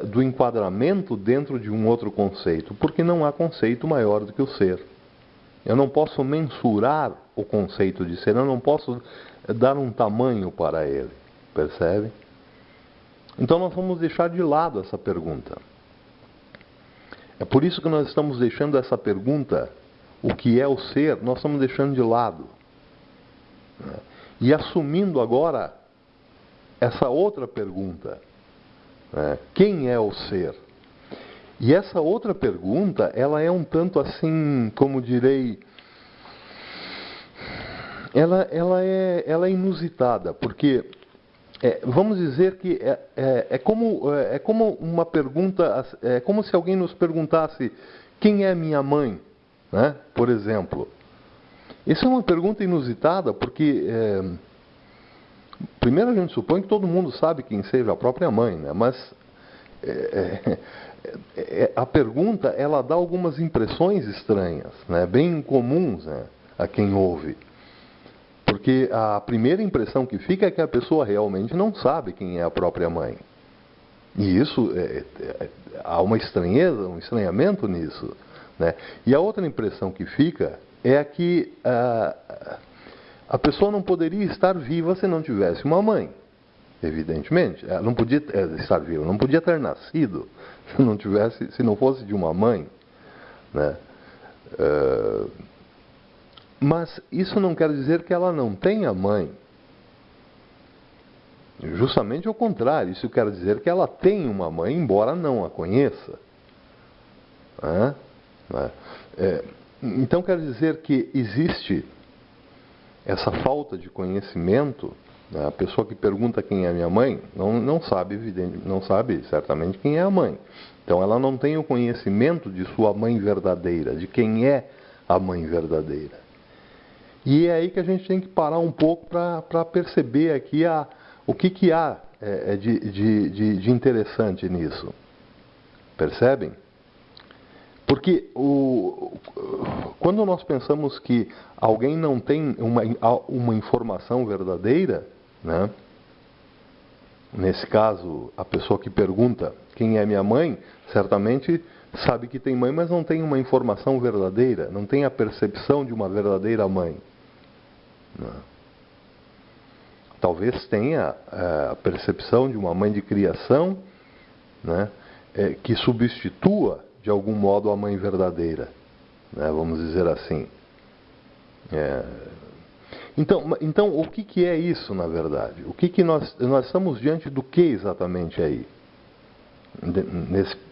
do enquadramento dentro de um outro conceito, porque não há conceito maior do que o ser. Eu não posso mensurar o conceito de ser, eu não posso dar um tamanho para ele, percebe? Então nós vamos deixar de lado essa pergunta. É por isso que nós estamos deixando essa pergunta, o que é o ser, nós estamos deixando de lado. E assumindo agora essa outra pergunta, quem é o ser? E essa outra pergunta, ela é um tanto assim, como direi, ela é inusitada, porque vamos dizer que é como uma pergunta, é como se alguém nos perguntasse quem é minha mãe, né? Por exemplo. Isso é uma pergunta inusitada, porque primeiro a gente supõe que todo mundo sabe quem seja a própria mãe, né? Mas a pergunta, ela dá algumas impressões estranhas, né? Bem incomuns, né? A quem ouve. Porque a primeira impressão que fica é que a pessoa realmente não sabe quem é a própria mãe. E isso, há uma estranheza, um estranhamento nisso, né? E a outra impressão que fica é que a pessoa não poderia estar viva se não tivesse uma mãe. Evidentemente, ela não podia estar viva, não podia ter nascido se não fosse de uma mãe, né? Mas isso não quer dizer que ela não tenha mãe. Justamente o contrário, isso quer dizer que ela tem uma mãe, embora não a conheça. Então quer dizer que existe essa falta de conhecimento. A pessoa que pergunta quem é a minha mãe não sabe certamente quem é a mãe. Então ela não tem o conhecimento de sua mãe verdadeira, de quem é a mãe verdadeira. E é aí que a gente tem que parar um pouco para perceber aqui o que há de interessante nisso. Percebem? Porque quando nós pensamos que alguém não tem uma informação verdadeira, né? Nesse caso, a pessoa que pergunta quem é minha mãe, certamente sabe que tem mãe, mas não tem uma informação verdadeira, não tem a percepção de uma verdadeira mãe. Não. Talvez tenha a percepção de uma mãe de criação, né? Que substitua de algum modo a mãe verdadeira, né? Vamos dizer assim. Então, o que é isso, na verdade? Nós estamos diante do que exatamente aí?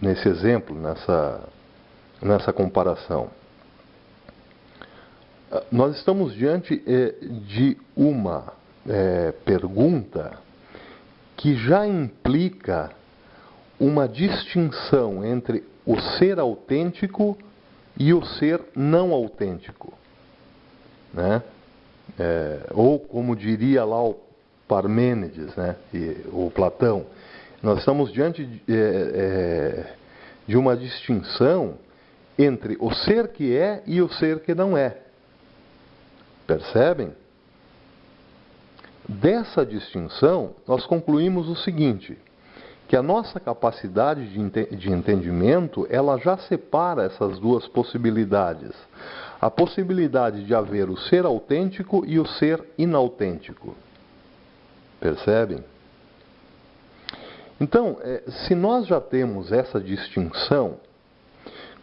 Nesse exemplo, nessa comparação. Nós estamos diante de uma pergunta que já implica uma distinção entre o ser autêntico e o ser não autêntico, né? Ou como diria lá o Parmênides, né? O Platão, nós estamos diante de uma distinção entre o ser que é e o ser que não é. Percebem? Dessa distinção, nós concluímos o seguinte, que a nossa capacidade de entendimento, ela já separa essas duas possibilidades. A possibilidade de haver o ser autêntico e o ser inautêntico. Percebem? Então, se nós já temos essa distinção,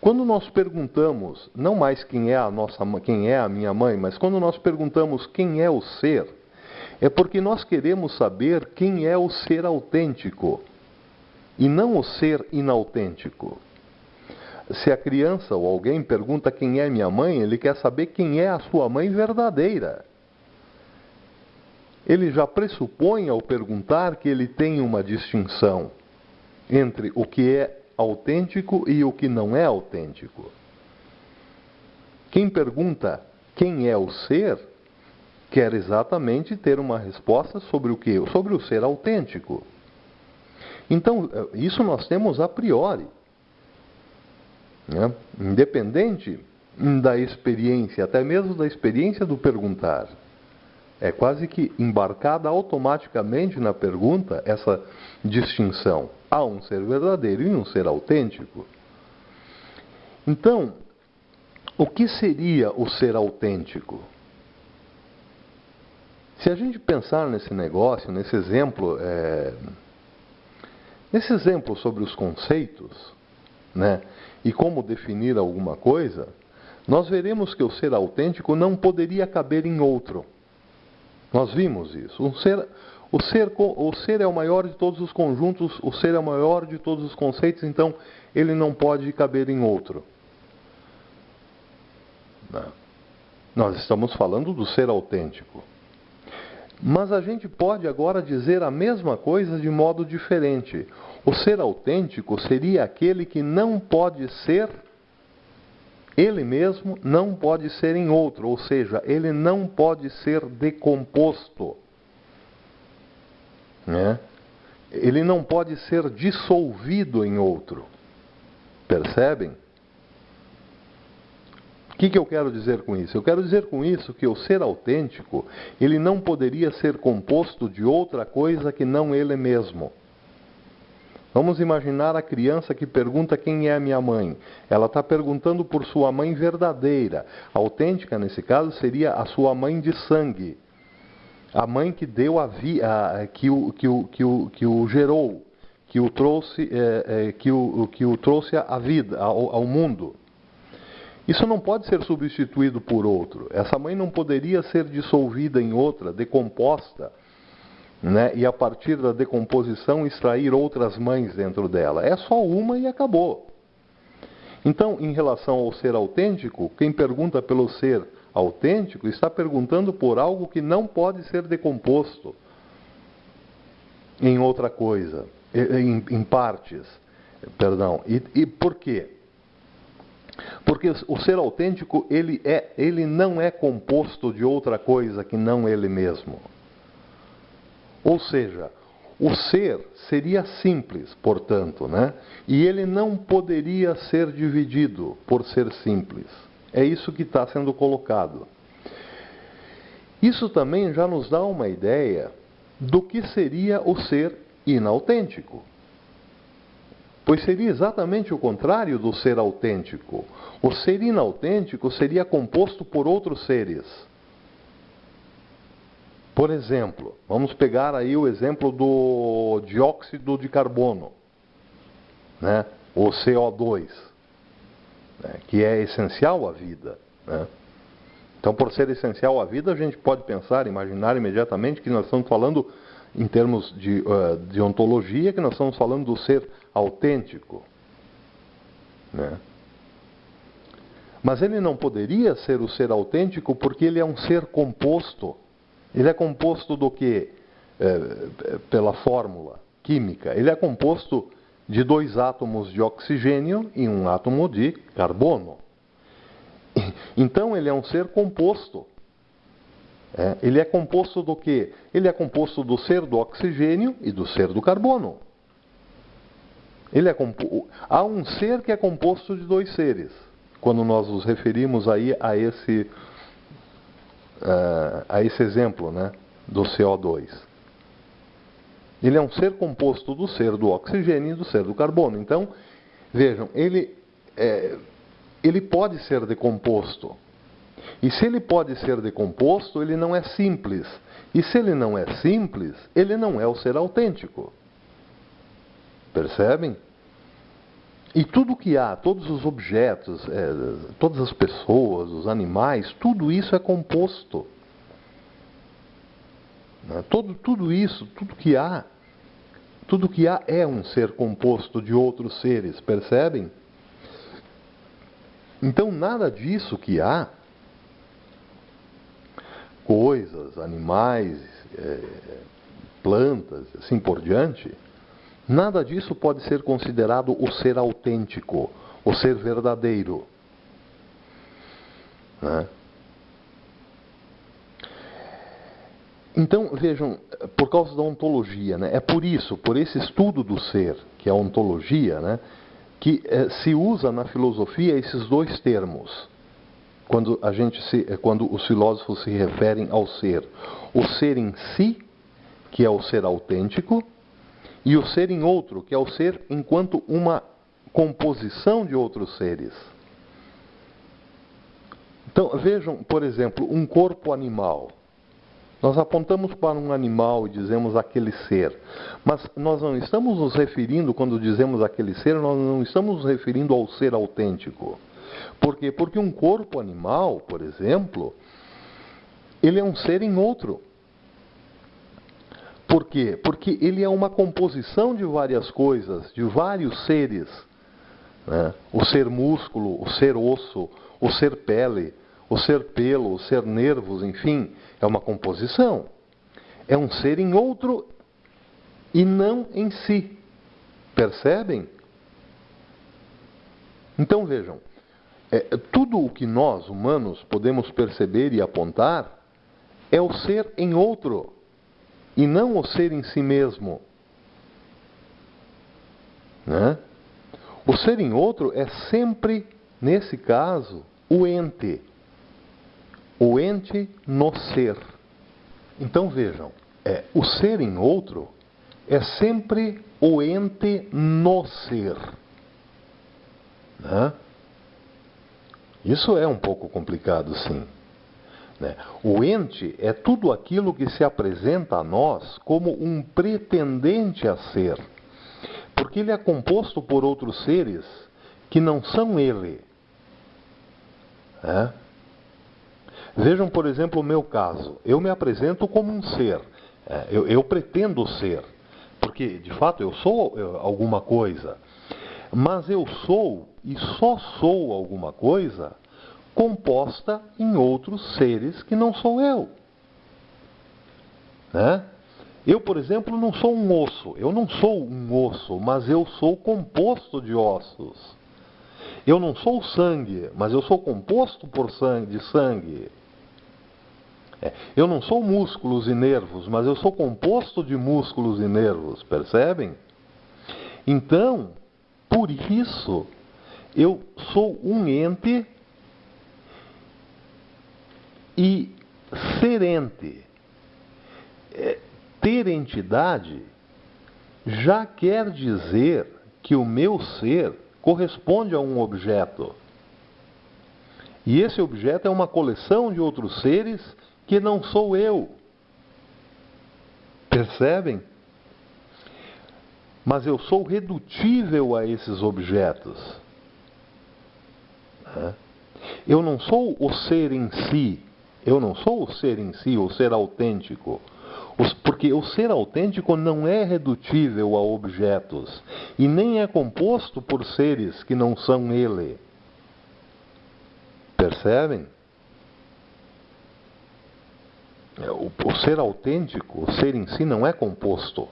quando nós perguntamos, não mais quem é a minha mãe, mas quando nós perguntamos quem é o ser, é porque nós queremos saber quem é o ser autêntico e não o ser inautêntico. Se a criança ou alguém pergunta quem é minha mãe, ele quer saber quem é a sua mãe verdadeira. Ele já pressupõe ao perguntar que ele tem uma distinção entre o que é autêntico e o que não é autêntico. Quem pergunta quem é o ser, quer exatamente ter uma resposta sobre o quê? Sobre o ser autêntico. Então, isso nós temos a priori, né? Independente da experiência, até mesmo da experiência do perguntar. É quase que embarcada automaticamente na pergunta essa distinção. Há um ser verdadeiro e um ser autêntico. Então, o que seria o ser autêntico? Se a gente pensar nesse negócio, nesse exemplo sobre os conceitos, né, e como definir alguma coisa, nós veremos que o ser autêntico não poderia caber em outro. Nós vimos isso. O ser é o maior de todos os conjuntos, o ser é o maior de todos os conceitos, então ele não pode caber em outro. Não. Nós estamos falando do ser autêntico. Mas a gente pode agora dizer a mesma coisa de modo diferente. O ser autêntico seria aquele que não pode ser ele mesmo, não pode ser em outro, ou seja, ele não pode ser decomposto, né? Ele não pode ser dissolvido em outro. Percebem? O que eu quero dizer com isso? Eu quero dizer com isso que o ser autêntico, ele não poderia ser composto de outra coisa que não ele mesmo. Vamos imaginar a criança que pergunta quem é a minha mãe. Ela está perguntando por sua mãe verdadeira. A autêntica, nesse caso, seria a sua mãe de sangue. A mãe que deu a vida, que o gerou, que o trouxe, que o trouxe à vida, ao mundo. Isso não pode ser substituído por outro. Essa mãe não poderia ser dissolvida em outra, decomposta, né? E a partir da decomposição extrair outras mães dentro dela. É só uma e acabou. Então, em relação ao ser autêntico, quem pergunta pelo ser autêntico está perguntando por algo que não pode ser decomposto em outra coisa, em partes. Perdão. E por quê? Porque o ser autêntico, ele não é composto de outra coisa que não ele mesmo. Ou seja, o ser seria simples, portanto, né? E ele não poderia ser dividido por ser simples. É isso que está sendo colocado. Isso também já nos dá uma ideia do que seria o ser inautêntico. Pois seria exatamente o contrário do ser autêntico. O ser inautêntico seria composto por outros seres. Por exemplo, vamos pegar aí o exemplo do dióxido de carbono, né? O CO2, né? Que é essencial à vida, né? Então, por ser essencial à vida, a gente pode pensar, imaginar imediatamente que nós estamos falando, em termos de ontologia, que nós estamos falando do ser autêntico, né? Mas ele não poderia ser o ser autêntico porque ele é um ser composto. Ele é composto do quê? Pela fórmula química. Ele é composto de 2 átomos de oxigênio e 1 átomo de carbono. Então ele é um ser composto. Ele é composto do quê? Ele é composto do ser do oxigênio e do ser do carbono. Há um ser que é composto de 2 seres, quando nós nos referimos aí a esse exemplo, né, do CO2. Ele é um ser composto do ser do oxigênio e do ser do carbono. Então, vejam, ele pode ser decomposto. E se ele pode ser decomposto, ele não é simples. E se ele não é simples, ele não é o ser autêntico. Percebem? E tudo que há, todos os objetos, todas as pessoas, os animais, tudo isso é composto. Né? Tudo isso, tudo que há é um ser composto de outros seres, percebem? Então nada disso que há, coisas, animais, plantas, assim por diante, nada disso pode ser considerado o ser autêntico, o ser verdadeiro. né? Então, vejam, por causa da ontologia, né? É por isso, por esse estudo do ser, que é a ontologia, né? Que se usa na filosofia esses dois termos, quando os filósofos se referem ao ser. O ser em si, que é o ser autêntico, e o ser em outro, que é o ser enquanto uma composição de outros seres. Então, vejam, por exemplo, um corpo animal. Nós apontamos para um animal e dizemos aquele ser. Mas nós não estamos nos referindo, quando dizemos aquele ser, nós não estamos nos referindo ao ser autêntico. Por quê? Porque um corpo animal, por exemplo, ele é um ser em outro. Por quê? Porque ele é uma composição de várias coisas, de vários seres, né? O ser músculo, o ser osso, o ser pele, o ser pelo, o ser nervos, enfim, é uma composição. É um ser em outro e não em si. Percebem? Então vejam, tudo o que nós, humanos, podemos perceber e apontar é o ser em outro e não o ser em si mesmo. Né? O ser em outro é sempre, nesse caso, o ente. O ente no ser. Então vejam, o ser em outro é sempre o ente no ser. Né? Isso é um pouco complicado, sim. Né? O ente é tudo aquilo que se apresenta a nós como um pretendente a ser. Porque ele é composto por outros seres que não são ele. Né? Vejam, por exemplo, o meu caso. Eu me apresento como um ser. Eu pretendo ser. Porque, de fato, eu sou alguma coisa. Mas eu sou, e só sou alguma coisa, composta em outros seres que não sou eu. Né? Eu, por exemplo, não sou um osso. Eu não sou um osso, mas eu sou composto de ossos. Eu não sou sangue, mas eu sou composto de sangue. Eu não sou músculos e nervos, mas eu sou composto de músculos e nervos, percebem? Então, por isso, eu sou um ente e ser ente. Ter entidade já quer dizer que o meu ser corresponde a um objeto. E esse objeto é uma coleção de outros seres que não sou eu. Percebem? Mas eu sou redutível a esses objetos. Eu não sou o ser em si. Eu não sou o ser em si, o ser autêntico. Porque o ser autêntico não é redutível a objetos. E nem é composto por seres que não são ele. Percebem? O ser autêntico, o ser em si, não é composto.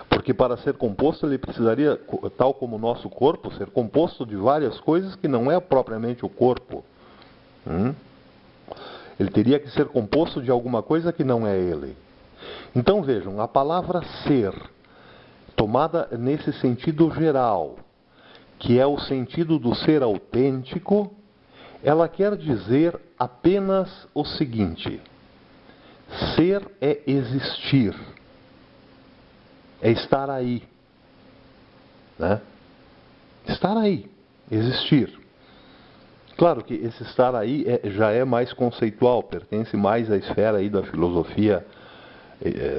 Porque para ser composto ele precisaria, tal como o nosso corpo, ser composto de várias coisas que não é propriamente o corpo. Ele teria que ser composto de alguma coisa que não é ele. Então vejam, a palavra ser, tomada nesse sentido geral, que é o sentido do ser autêntico, ela quer dizer apenas o seguinte: ser é existir, é estar aí. Né? Estar aí, existir. Claro que esse estar aí já é mais conceitual, pertence mais à esfera aí da filosofia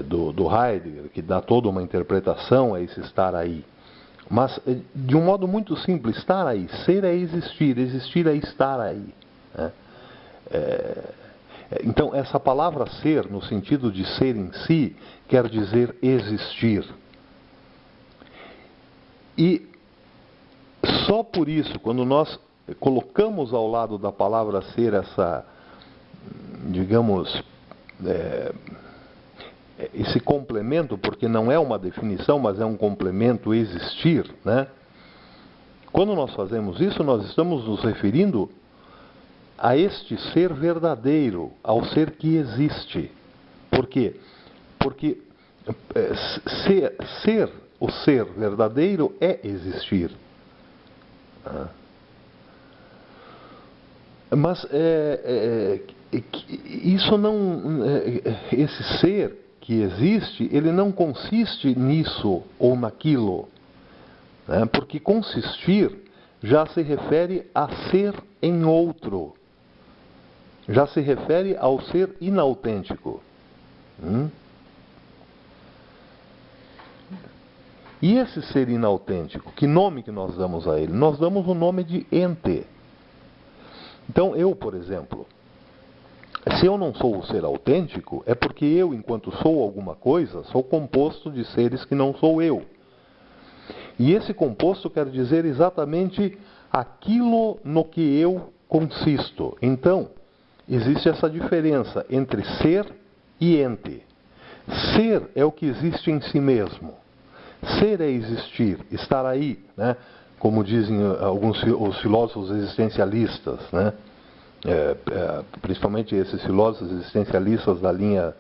do Heidegger, que dá toda uma interpretação a esse estar aí. Mas, de um modo muito simples, estar aí, ser é existir, existir é estar aí. Né? Então, essa palavra ser, no sentido de ser em si, quer dizer existir. E só por isso, quando nós colocamos ao lado da palavra ser essa, digamos, esse complemento, porque não é uma definição, mas é um complemento, existir, né? Quando nós fazemos isso, nós estamos nos referindo a este ser verdadeiro, ao ser que existe. Por quê? Porque o ser verdadeiro é existir. Mas isso não, esse ser que existe, ele não consiste nisso ou naquilo, né? Porque consistir já se refere a ser em outro, já se refere ao ser inautêntico. E esse ser inautêntico, que nome que nós damos a ele? Nós damos o nome de ente. Então eu, por exemplo, se eu não sou o ser autêntico, é porque eu, enquanto sou alguma coisa, sou composto de seres que não sou eu. E esse composto quer dizer exatamente aquilo no que eu consisto. Então, existe essa diferença entre ser e ente. Ser é o que existe em si mesmo. Ser é existir, estar aí, né? Como dizem os filósofos existencialistas, né? Principalmente esses filósofos existencialistas da linha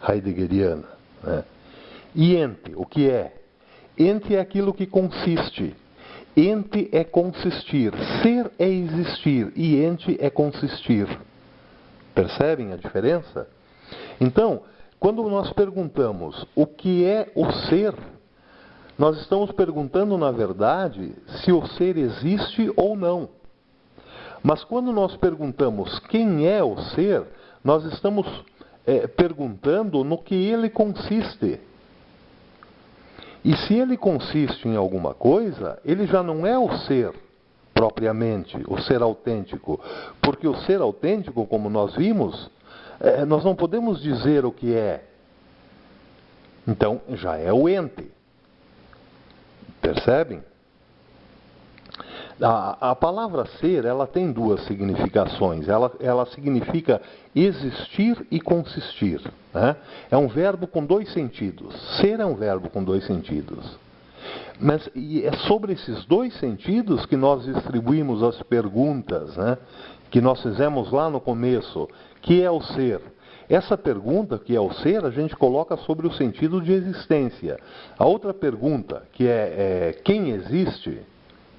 heideggeriana, né? E ente, o que é? Ente é aquilo que consiste. Ente é consistir. Ser é existir e ente é consistir. Percebem a diferença? Então, quando nós perguntamos o que é o ser, nós estamos perguntando, na verdade, se o ser existe ou não. Mas quando nós perguntamos quem é o ser, nós estamos perguntando no que ele consiste. E se ele consiste em alguma coisa, ele já não é o ser propriamente, o ser autêntico. Porque o ser autêntico, como nós vimos, nós não podemos dizer o que é. Então, já é o ente. Percebem? A palavra ser, ela tem duas significações. Ela significa existir e consistir, né? É um verbo com dois sentidos. Ser é um verbo com dois sentidos. Mas é sobre esses dois sentidos que nós distribuímos as perguntas, né? Que nós fizemos lá no começo. Que é o ser? Essa pergunta, que é o ser, a gente coloca sobre o sentido de existência. A outra pergunta, que é quem existe,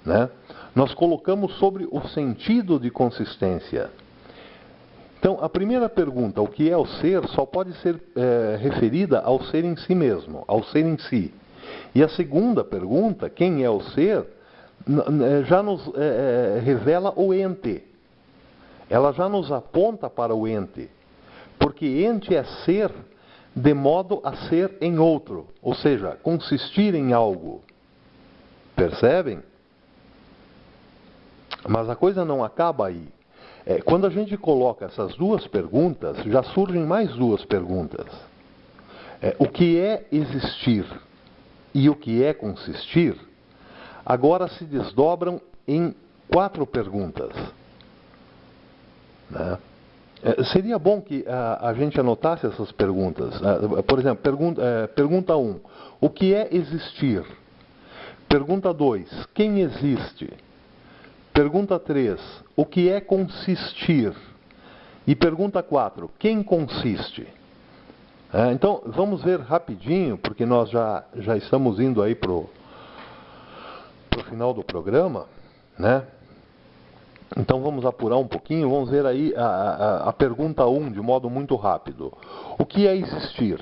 né? Nós colocamos sobre o sentido de consistência. Então, a primeira pergunta, o que é o ser, só pode ser referida ao ser em si mesmo, ao ser em si. E a segunda pergunta, quem é o ser, já nos revela o ente. Ela já nos aponta para o ente. Porque ente é ser de modo a ser em outro, ou seja, consistir em algo. Percebem? Mas a coisa não acaba aí. Quando a gente coloca essas duas perguntas, já surgem mais duas perguntas. O que é existir e o que é consistir, agora se desdobram em 4 perguntas. Né? Seria bom que a gente anotasse essas perguntas. Por exemplo, pergunta 1. O que é existir? Pergunta 2. Quem existe? Pergunta 3. O que é consistir? E pergunta 4. Quem consiste? Então, vamos ver rapidinho, porque nós já estamos indo aí para o final do programa, né? Então vamos apurar um pouquinho, vamos ver aí a pergunta 1 de modo muito rápido. O que é existir?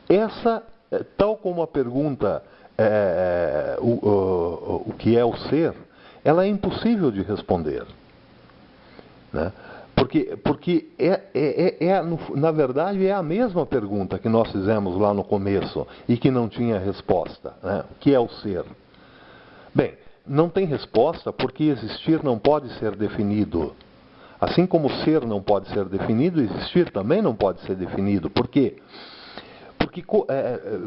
Essa, tal como a pergunta o que é o ser, ela é impossível de responder. Né? Porque na verdade é a mesma pergunta que nós fizemos lá no começo e que não tinha resposta. Né? O que é o ser? Bem, não tem resposta porque existir não pode ser definido. Assim como ser não pode ser definido, existir também não pode ser definido. Por quê? Porque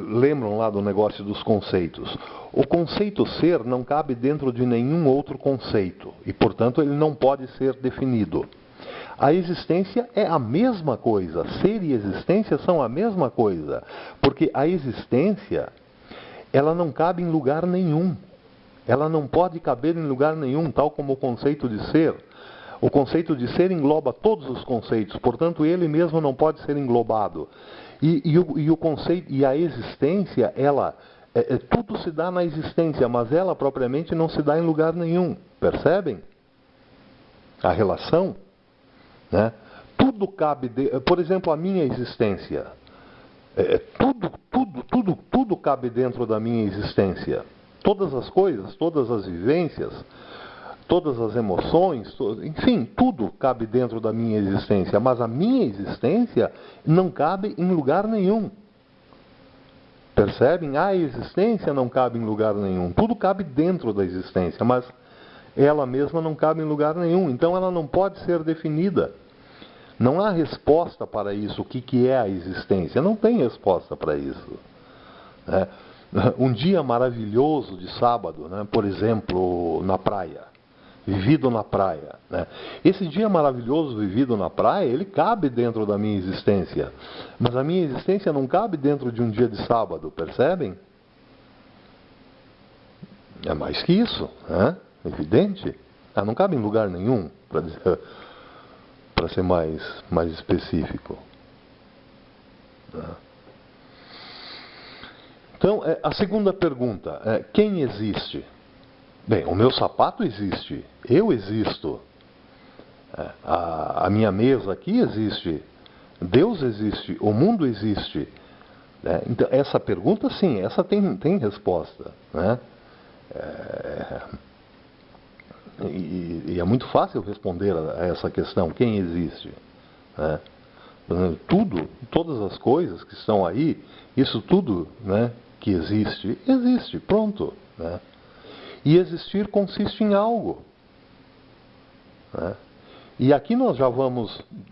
lembram lá do negócio dos conceitos. O conceito ser não cabe dentro de nenhum outro conceito e, portanto, ele não pode ser definido. A existência é a mesma coisa. Ser e existência são a mesma coisa. Porque a existência, ela não cabe em lugar nenhum. Ela não pode caber em lugar nenhum, tal como o conceito de ser. O conceito de ser engloba todos os conceitos, portanto ele mesmo não pode ser englobado. E o conceito, e a existência, tudo se dá na existência, mas ela propriamente não se dá em lugar nenhum. Percebem? A relação, né? Tudo cabe, por exemplo, a minha existência. Tudo cabe dentro da minha existência. Todas as coisas, todas as vivências, todas as emoções, enfim, tudo cabe dentro da minha existência. Mas a minha existência não cabe em lugar nenhum. Percebem? A existência não cabe em lugar nenhum. Tudo cabe dentro da existência, mas ela mesma não cabe em lugar nenhum. Então ela não pode ser definida. Não há resposta para isso. O que é a existência? Não tem resposta para isso. Né? Um dia maravilhoso de sábado, né? Por exemplo, na praia. Vivido na praia. Né? Esse dia maravilhoso vivido na praia, ele cabe dentro da minha existência. Mas a minha existência não cabe dentro de um dia de sábado, percebem? É mais que isso, né? Evidente. Não cabe em lugar nenhum, para ser mais específico. Então, a segunda pergunta é: quem existe? Bem, o meu sapato existe, eu existo, a minha mesa aqui existe, Deus existe, o mundo existe. Né? Então, essa pergunta, sim, essa tem resposta. Né? E é muito fácil responder a essa questão: quem existe? Né? Todas as coisas que estão aí, isso tudo, né, que existe, pronto. Né? E existir consiste em algo. Né? E aqui nós já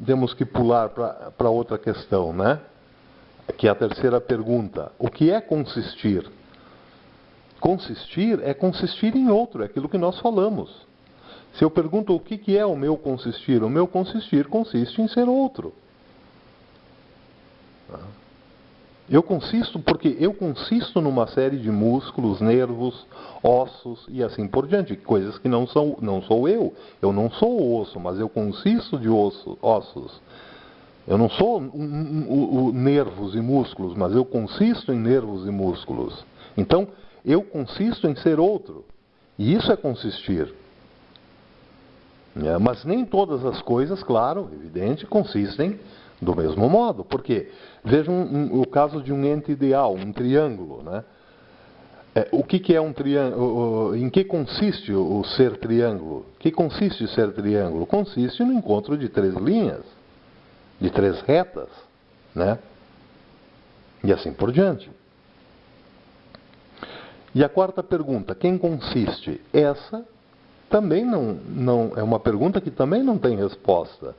temos que pular para outra questão, né? Que é a terceira pergunta: o que é consistir? Consistir é consistir em outro, é aquilo que nós falamos. Se eu pergunto o que é o meu consistir consiste em ser outro. Eu consisto numa série de músculos, nervos, ossos e assim por diante, coisas que não sou eu. Eu não sou o osso, mas eu consisto de ossos. Eu não sou nervos e músculos, mas eu consisto em nervos e músculos. Então, eu consisto em ser outro. E isso é consistir. Mas nem todas as coisas, claro, evidente, consistem do mesmo modo. Porque, vejam o caso de um ente ideal, um triângulo. Né? O que é um triângulo? Em que consiste o ser triângulo? O que consiste ser triângulo? Consiste no encontro de três linhas, de três retas. Né? E assim por diante. E a quarta pergunta: quem consiste? Essa também não é uma pergunta que também não tem resposta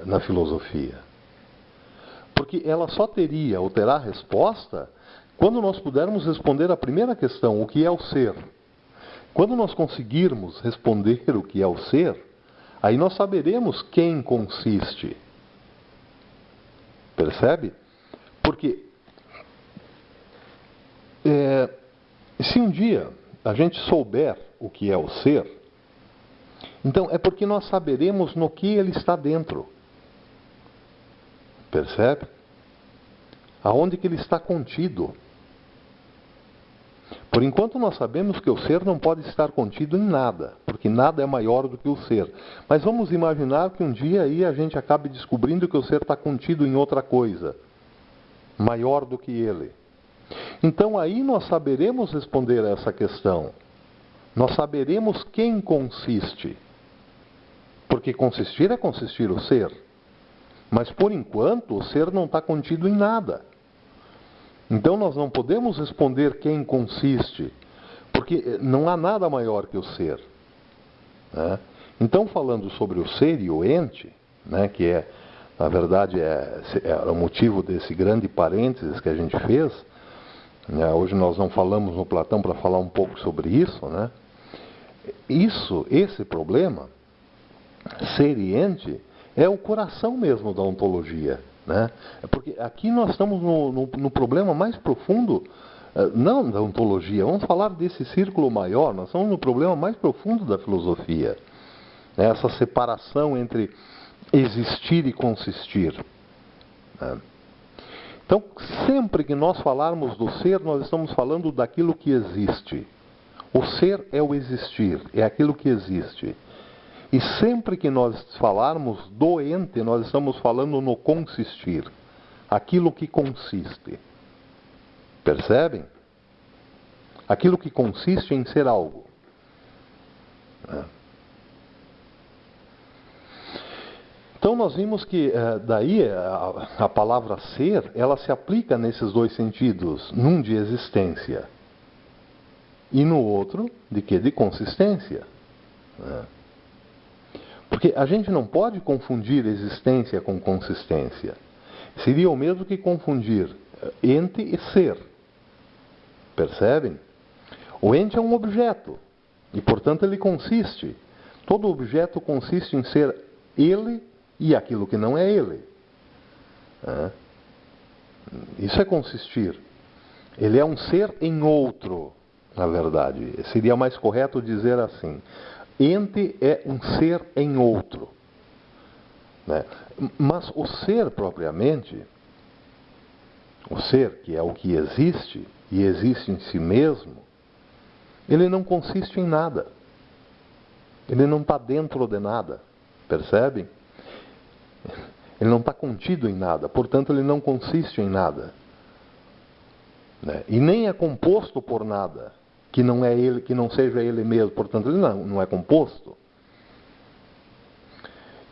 na filosofia. Porque ela só teria ou terá resposta quando nós pudermos responder a primeira questão: o que é o ser? Quando nós conseguirmos responder o que é o ser, aí nós saberemos quem consiste. Percebe? Porque se um dia a gente souber o que é o ser, então é porque nós saberemos no que ele está dentro. Percebe? Aonde que ele está contido. Por enquanto nós sabemos que o ser não pode estar contido em nada, porque nada é maior do que o ser. Mas vamos imaginar que um dia aí a gente acabe descobrindo que o ser está contido em outra coisa, maior do que ele. Então aí nós saberemos responder a essa questão. Nós saberemos quem consiste. Porque consistir é consistir o ser. Mas por enquanto o ser não está contido em nada. Então nós não podemos responder quem consiste, porque não há nada maior que o ser. Né? Então, falando sobre o ser e o ente, né, que na verdade é o motivo desse grande parênteses que a gente fez, né? Hoje nós não falamos no Platão para falar um pouco sobre isso, né? Esse problema, ser e ente, é o coração mesmo da ontologia. Né? Porque aqui nós estamos no problema mais profundo, não da ontologia, vamos falar desse círculo maior, nós estamos no problema mais profundo da filosofia. Essa separação entre existir e consistir. Né? Então, sempre que nós falarmos do ser, nós estamos falando daquilo que existe. O ser é o existir, é aquilo que existe. E sempre que nós falarmos do ente, nós estamos falando no consistir, aquilo que consiste. Percebem? Aquilo que consiste em ser algo. Então nós vimos que daí a palavra ser, ela se aplica nesses dois sentidos, num de existência e no outro de quê? De consistência. Porque a gente não pode confundir existência com consistência. Seria o mesmo que confundir ente e ser. Percebem? O ente é um objeto e, portanto, ele consiste. Todo objeto consiste em ser ele e aquilo que não é ele. Isso é consistir. Ele é um ser em outro, na verdade. Seria mais correto dizer assim. Ente é um ser em outro. Né? Mas o ser propriamente, o ser que é o que existe, e existe em si mesmo, ele não consiste em nada. Ele não está dentro de nada. Percebem? Ele não está contido em nada, portanto ele não consiste em nada. Né? E nem é composto por nada, que não é ele, que não seja ele mesmo, portanto ele não é composto.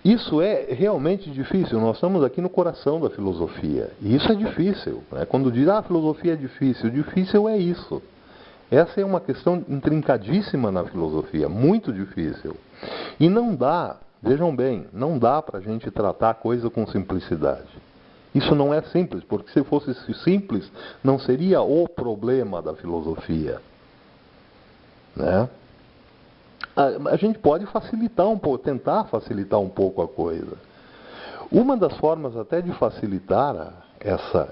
Isso é realmente difícil. Nós estamos aqui no coração da filosofia. E isso é difícil. Né? Quando diz, a filosofia é difícil, difícil é isso. Essa é uma questão intrincadíssima na filosofia, muito difícil. E não dá, vejam bem, não dá para a gente tratar a coisa com simplicidade. Isso não é simples, porque se fosse simples, não seria o problema da filosofia. Né? A gente pode facilitar um pouco, tentar facilitar um pouco a coisa. Uma das formas até de facilitar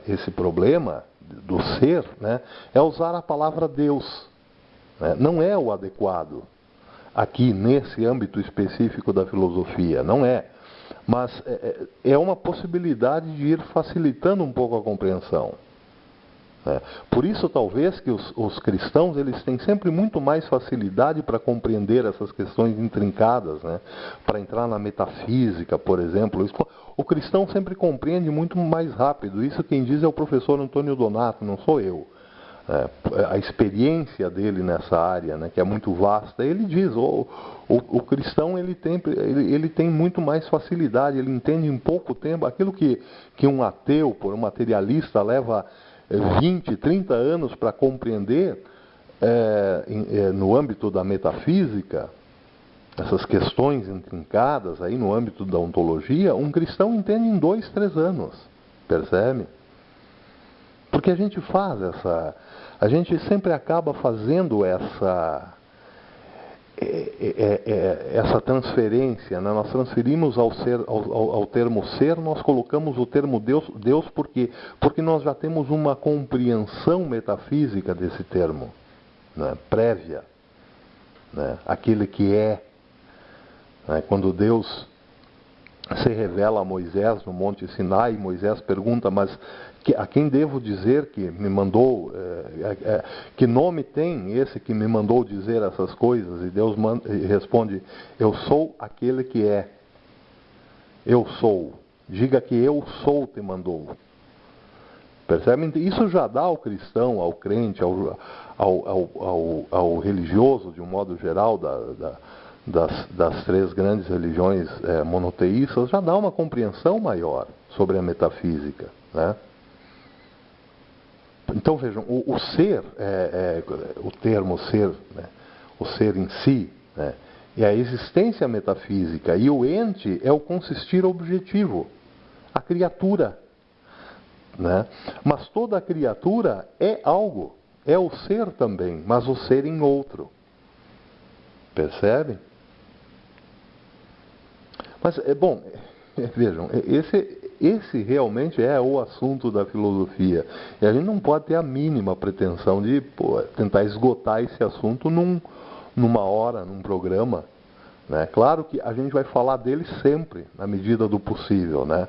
esse problema do ser, né, é usar a palavra Deus. Né? Não é o adequado aqui nesse âmbito específico da filosofia, não é. Mas é uma possibilidade de ir facilitando um pouco a compreensão. Por isso, talvez, que os cristãos eles têm sempre muito mais facilidade para compreender essas questões intrincadas, né? Para entrar na metafísica, por exemplo. O cristão sempre compreende muito mais rápido. Isso quem diz é o professor Antônio Donato, não sou eu. A experiência dele nessa área, né, que é muito vasta, ele diz, o cristão ele tem muito mais facilidade, ele entende em pouco tempo aquilo que um ateu, por um materialista, leva 20, 30 anos para compreender no âmbito da metafísica, essas questões intrincadas aí no âmbito da ontologia, um cristão entende em 2, 3 anos, percebe? Porque a gente a gente sempre acaba fazendo essa transferência, né? Nós transferimos ao termo ser, nós colocamos o termo Deus porque nós já temos uma compreensão metafísica desse termo, né? Prévia, né? Aquele que é, né? Quando Deus se revela a Moisés no Monte Sinai, Moisés pergunta, mas a quem devo dizer que me mandou, que nome tem esse que me mandou dizer essas coisas? E Deus responde, eu sou aquele que é. Eu sou. Diga que eu sou te mandou. Percebem? Isso já dá ao cristão, ao crente, ao religioso, de um modo geral, das 3 grandes religiões monoteístas, já dá uma compreensão maior sobre a metafísica, né? Então vejam, o ser, o termo ser, né? O ser em si, né? É a existência metafísica, e o ente é o consistir objetivo, a criatura, né? Mas toda criatura é algo, é o ser também, mas o ser em outro. Percebem? Mas, vejam, esse realmente é o assunto da filosofia. E a gente não pode ter a mínima pretensão de tentar esgotar esse assunto numa hora, num programa. né? Claro que a gente vai falar dele sempre, na medida do possível, né?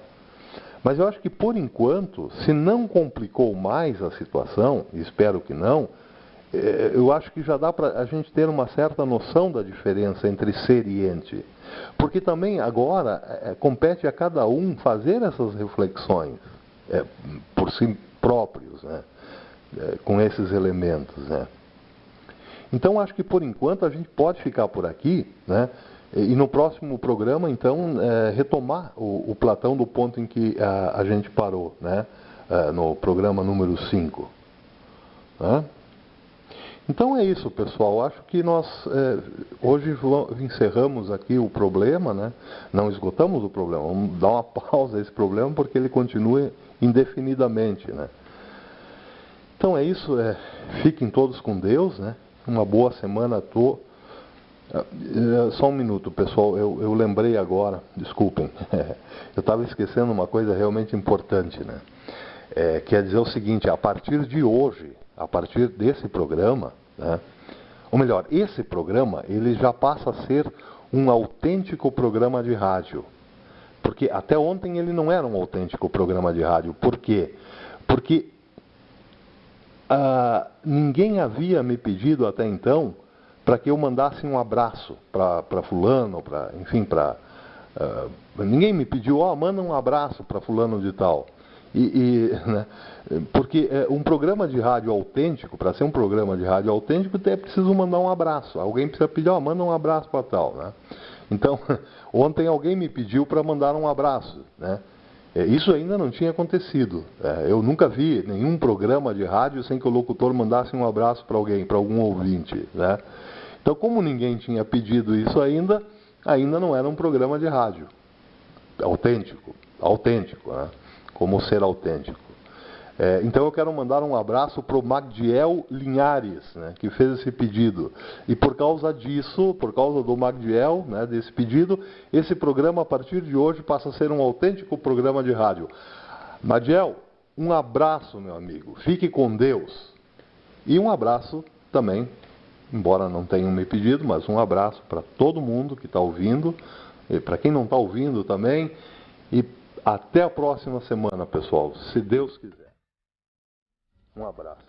Mas eu acho que, por enquanto, se não complicou mais a situação, e espero que não, eu acho que já dá para a gente ter uma certa noção da diferença entre ser e ente. Porque também agora compete a cada um fazer essas reflexões por si próprios, né? Com esses elementos, né? Então acho que por enquanto a gente pode ficar por aqui, né? E no próximo programa, então, retomar o Platão do ponto em que a gente parou, né? No programa número 5. Né? Então é isso, pessoal. Acho que nós hoje encerramos aqui o problema, né? Não esgotamos o problema. Vamos dar uma pausa a esse problema porque ele continua indefinidamente, né? Então é isso. Fiquem todos com Deus, né? Uma boa semana a todos. Só um minuto, pessoal. Eu lembrei agora. Desculpem. Eu estava esquecendo uma coisa realmente importante, né? Quer dizer o seguinte: a partir de hoje, a partir desse programa, né, ou melhor, esse programa ele já passa a ser um autêntico programa de rádio. Porque até ontem ele não era um autêntico programa de rádio. Por quê? Porque ninguém havia me pedido até então para que eu mandasse um abraço para fulano, ninguém me pediu, manda um abraço para fulano de tal. Né, porque um programa de rádio autêntico, para ser um programa de rádio autêntico, é preciso mandar um abraço. Alguém precisa pedir, manda um abraço para tal. Né? Então, ontem alguém me pediu para mandar um abraço. Né? Isso ainda não tinha acontecido. Eu nunca vi nenhum programa de rádio sem que o locutor mandasse um abraço para alguém, para algum ouvinte. Né? Então, como ninguém tinha pedido isso ainda não era um programa de rádio autêntico, né? Como ser autêntico. Então eu quero mandar um abraço para o Magdiel Linhares, né, que fez esse pedido. E por causa disso, por causa do Magdiel, né, desse pedido, esse programa a partir de hoje passa a ser um autêntico programa de rádio. Magdiel, um abraço, meu amigo. Fique com Deus. E um abraço também, embora não tenham me pedido, mas um abraço para todo mundo que está ouvindo, e para quem não está ouvindo também. E até a próxima semana, pessoal, se Deus quiser. Um abraço.